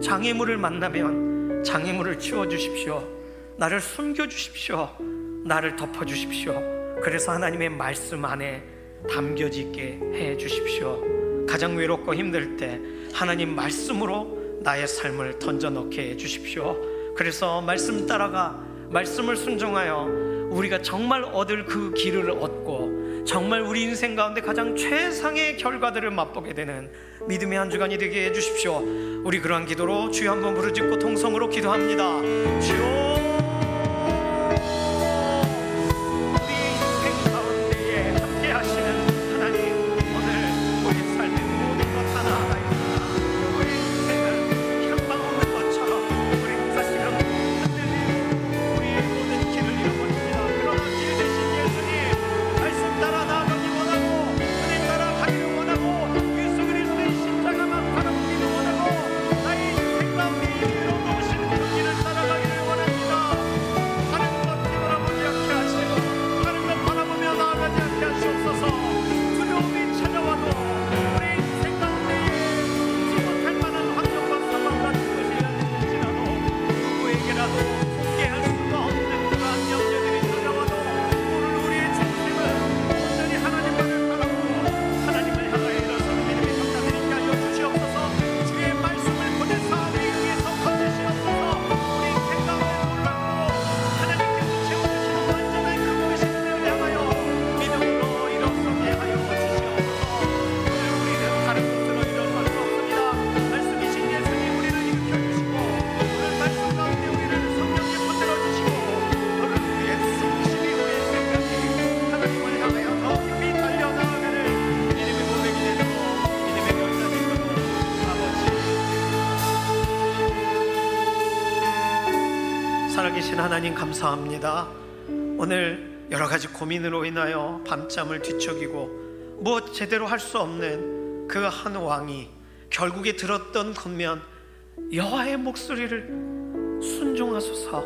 Speaker 3: 장애물을 만나면 장애물을 치워주십시오. 나를 숨겨주십시오. 나를 덮어주십시오. 그래서 하나님의 말씀 안에 담겨지게 해주십시오. 가장 외롭고 힘들 때 하나님 말씀으로 나의 삶을 던져넣게 해주십시오. 그래서 말씀 따라가, 말씀을 순종하여 우리가 정말 얻을 그 길을 얻고 정말 우리 인생 가운데 가장 최상의 결과들을 맛보게 되는 믿음의 한 주간이 되게 해주십시오. 우리 그러한 기도로 주여 한번 부르짖고 통성으로 기도합니다. 주여, 우리 인생 가운데에 함께 하시는 하나님, 오늘 우리 삶의 모든 것 하나하나 있습니다. 우리 인생은 향방 없는 것처럼 우리 사실은 흔들리고 우리의 모든 길을 잃어버립니다. 그러나 길 대신 예수님 말씀 따라 나아가기 원하고 은혜 따라 가기를 원하고 예수 그리스도의 십자가만 바라보기를 원하고 나의 인생 가운데 이루어 놓으신 그 길을 따라가기를 원합니다. 다른 것 뒤돌아보지 않게 하시고 다른 것 바라보며 나아가지 않게 하시옵소서. 두려움이 찾아와도 우리 인생 가운데에 잊지 못할 만한 환경과 상황 같은 것이 있을지라도 누구에게라도 공개할 수가 없는 그러한 염려들이 찾아와도 오늘 우리의 중심은 온전히 하나님만을 바라보고 하나님을 향하여 일어서 믿음의 감사드리게 하여 주시옵소서. 주의 말씀을 보내 사람에 의해서 건지시옵소서. 우리 인생 가운데 놀랍고 하나님께서 채워주시는 완전한 그것을 향하여 믿음으로 일어서게 하여 주시옵소서. 오늘 우리는 다른 곳으로 일어설 수 없습니다. 말씀이신 예수님 우리를 일으켜 주시고 오늘 말씀 가운데 우리를 성령님 붙들어 주시고 오늘 우리의 중심이 우리의 생각이 하나님을 향하여 더 깊이 달려나가는 믿음의 고백이 되고 믿음의 결단이 되고 아버지, 살아계신 하나님 감사합니다. 오늘 여러 가지 고민으로 인하여 밤잠을 뒤척이고 무엇 제대로 할 수 없는 그 한 왕이 결국에 들었던 권면, 여호와의 목소리를 순종하소서,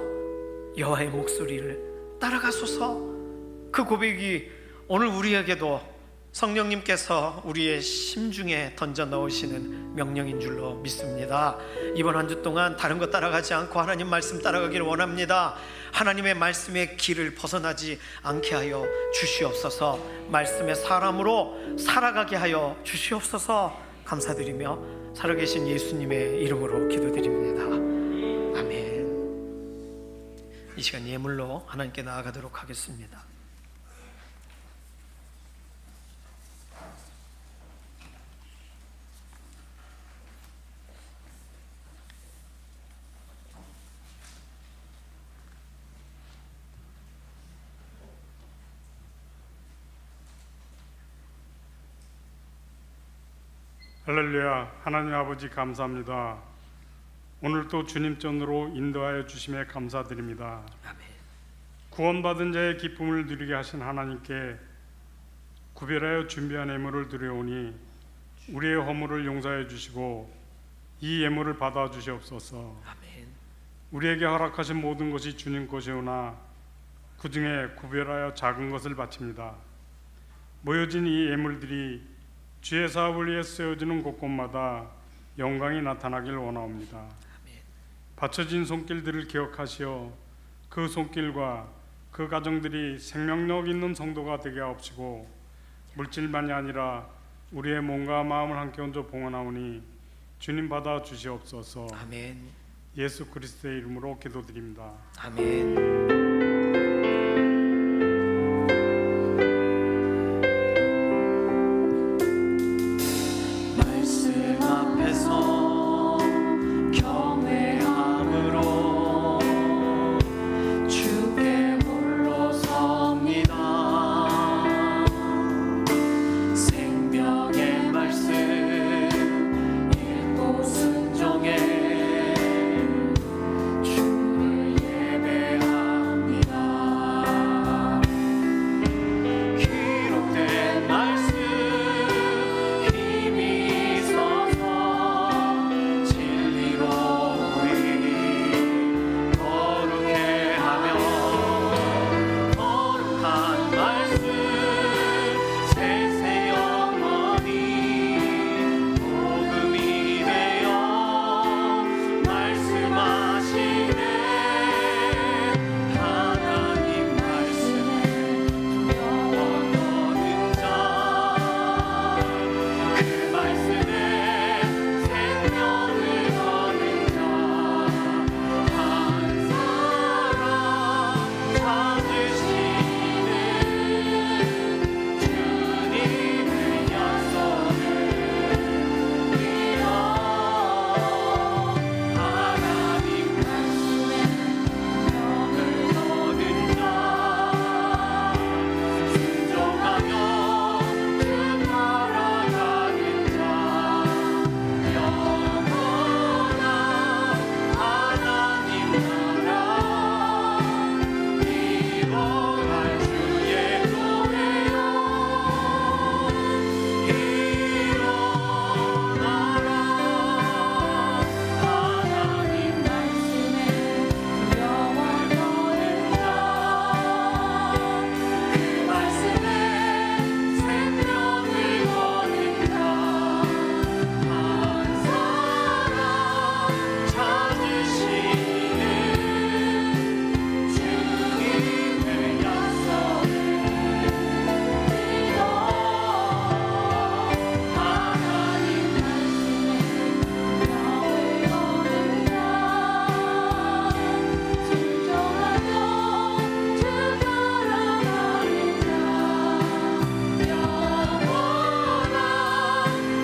Speaker 3: 여호와의 목소리를 따라가소서, 그 고백이 오늘 우리에게도 성령님께서 우리의 심중에 던져 넣으시는 명령인 줄로 믿습니다. 이번 한 주 동안 다른 것 따라가지 않고 하나님 말씀 따라가기를 원합니다. 하나님의 말씀의 길을 벗어나지 않게 하여 주시옵소서. 말씀의 사람으로 살아가게 하여 주시옵소서. 감사드리며 살아계신 예수님의 이름으로 기도드립니다. 아멘. 이 시간 예물로 하나님께 나아가도록 하겠습니다.
Speaker 5: 할렐루야. 하나님 아버지 감사합니다. 오늘 또 주님 전으로 인도하여 주심에 감사드립니다.
Speaker 3: 아멘.
Speaker 5: 구원받은 자의 기쁨을 누리게 하신 하나님께 구별하여 준비한 예물을 드려오니 우리의 허물을 용서해 주시고 이 예물을 받아 주시옵소서.
Speaker 3: 아멘.
Speaker 5: 우리에게 허락하신 모든 것이 주님 것이오나 그 중에 구별하여 작은 것을 바칩니다. 모여진 이 예물들이 주의 사업을 위해 쓰여지는 곳곳마다 영광이 나타나길 원하옵니다. 바쳐진 손길들을 기억하시어 그 손길과 그 가정들이 생명력 있는 성도가 되게 하옵시고 물질만이 아니라 우리의 몸과 마음을 함께 얹어 봉헌하오니 주님 받아 주시옵소서.
Speaker 3: 아멘.
Speaker 5: 예수 그리스도의 이름으로 기도드립니다.
Speaker 3: 아멘. 말씀 앞에서 경외함으로 주께 홀로 섭니다. 생명의 말씀 읽고 순종해 주를 예배합니다. 기록된 말씀 힘이 있어서 진리로 우리 거룩해 하며 거룩한 말씀 세세 영원히 복음이 되어 말씀하시네. 하나님 말씀에 영원 얻은 자 그 말씀에 생명을 얻은 자 한 사람 찾으시는 주님의 약속을 믿어. 하나님 말씀에 영을 얻은 자 순종하며 주 따라가는 자 영원한 하나님 나라 이뤄갈 주의 교회여 일어나라. 하나님 말씀에 영원 얻은 자 그 말씀에 생명을 얻은 자 한 사람 찾으시는 주님의 약속을 믿어. 하나님 말씀에 영을 얻은 자 순종하며 주 따라가는 자 영원한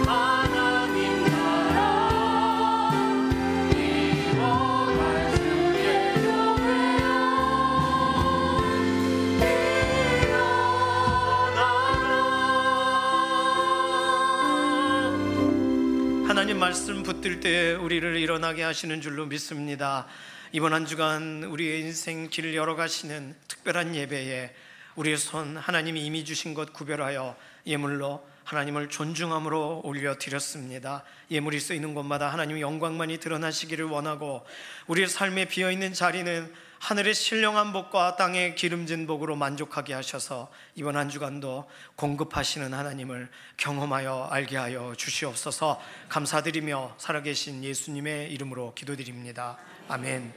Speaker 3: 하나님 나라 이뤄갈 주의 교회여 일어나라. 하나님 말씀 붙들 때 우리를 일어나게 하시는 줄로 믿습니다. 이번 한 주간 우리의 인생 길을 열어가시는 특별한 예배에 우리의 손 하나님이 이미 주신 것 구별하여 예물로 하나님을 존중함으로 올려드렸습니다. 예물이 쓰이는 곳마다 하나님의 영광만이 드러나시기를 원하고 우리의 삶에 비어있는 자리는 하늘의 신령한 복과 땅의 기름진 복으로 만족하게 하셔서 이번 한 주간도 공급하시는 하나님을 경험하여 알게 하여 주시옵소서. 감사드리며 살아계신 예수님의 이름으로 기도드립니다. 아멘.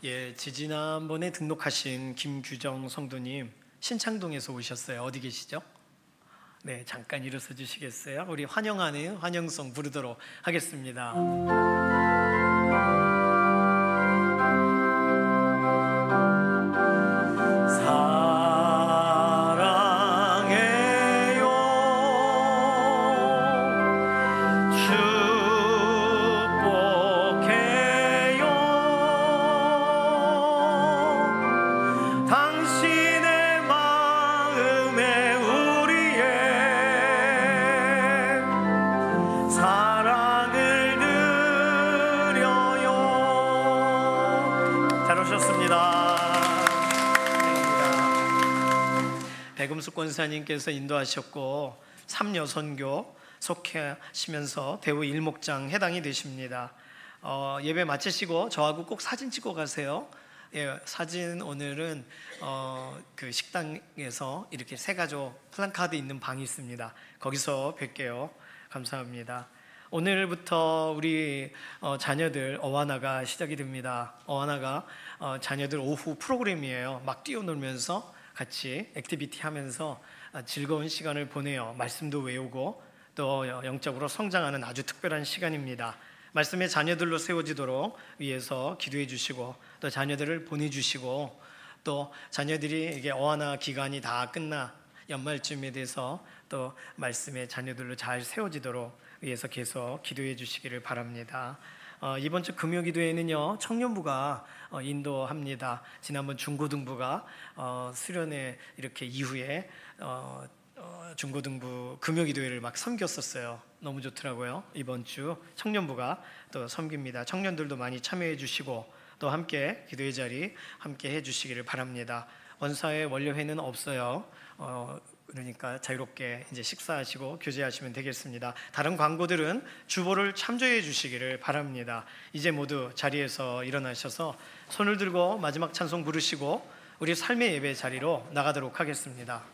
Speaker 3: 예, 지지난번에 등록하신 김규정 성도님 신창동에서 오셨어요. 어디 계시죠? 네, 잠깐 일어서 주시겠어요? 우리 환영하는 환영송 부르도록 하겠습니다. 사랑을 김숙 권사님께서 인도하셨고 삼여선교 속하시면서 대우 일목장 해당이 되십니다. 예배 마치시고 저하고 꼭 사진 찍고 가세요. 예, 사진 오늘은 그 식당에서 이렇게 새가족 플랜카드 있는 방이 있습니다. 거기서 뵐게요. 감사합니다. 오늘부터 우리 자녀들 어와나가 시작이 됩니다. 어와나가 자녀들 오후 프로그램이에요. 막 뛰어놀면서 같이 액티비티 하면서 즐거운 시간을 보내요. 말씀도 외우고 또 영적으로 성장하는 아주 특별한 시간입니다. 말씀의 자녀들로 세워지도록 위해서 기도해 주시고 또 자녀들을 보내주시고 또 자녀들이 이게 어하나 기간이 다 끝나 연말쯤에 돼서 또 말씀의 자녀들로 잘 세워지도록 위해서 계속 기도해 주시기를 바랍니다. 이번 주 금요기도회는요 청년부가 인도합니다. 지난번 중고등부가 수련회 이렇게 이후에 중고등부 금요기도회를 막 섬겼었어요. 너무 좋더라고요. 이번 주 청년부가 또 섬깁니다. 청년들도 많이 참여해 주시고 또 함께 기도의 자리 함께 해 주시기를 바랍니다. 원사회 원료회는 없어요. 그러니까 자유롭게 이제 식사하시고 교제하시면 되겠습니다. 다른 광고들은 주보를 참조해 주시기를 바랍니다. 이제 모두 자리에서 일어나셔서 손을 들고 마지막 찬송 부르시고 우리 삶의 예배 자리로 나가도록 하겠습니다.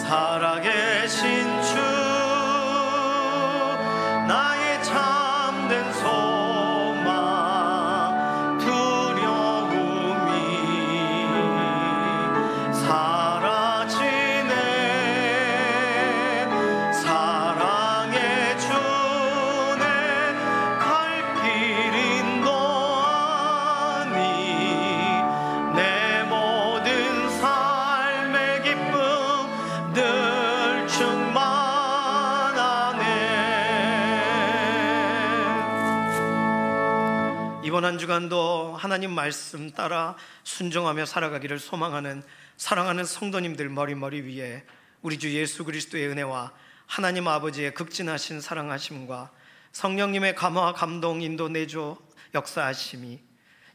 Speaker 3: 살아계신 주 나의 참된 소망 두려움이 사라지네 사랑의 주내 갈 길 인도하니 내 모든 삶의 기쁨 늘 충만하네. 이번 한 주간도 하나님 말씀 따라 순종하며 살아가기를 소망하는 사랑하는 성도님들 머리 위에 우리 주 예수 그리스도의 은혜와 하나님 아버지의 극진하신 사랑하심과 성령님의 감화 감동 인도 내조 역사하심이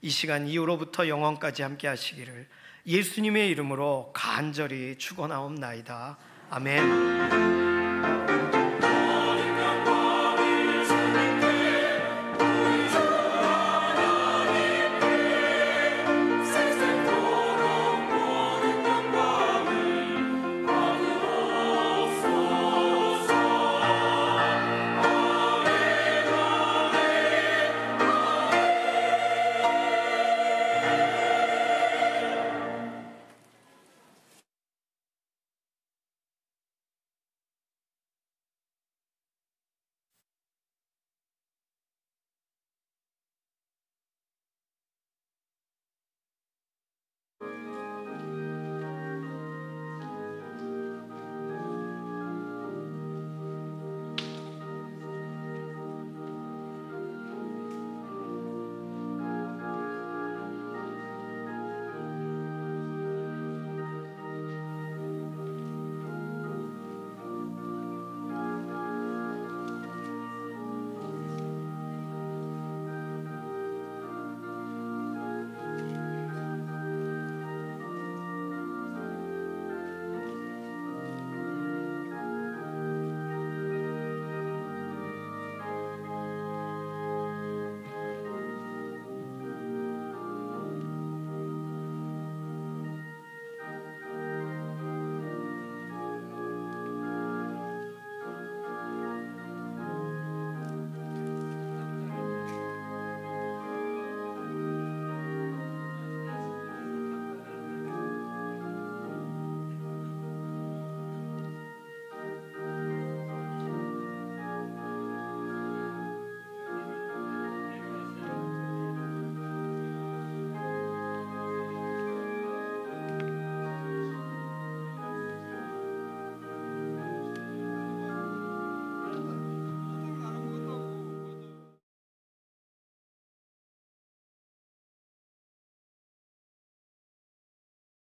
Speaker 3: 이 시간 이후로부터 영원까지 함께 하시기를 예수님의 이름으로 간절히 축원하옵나이다. 아멘.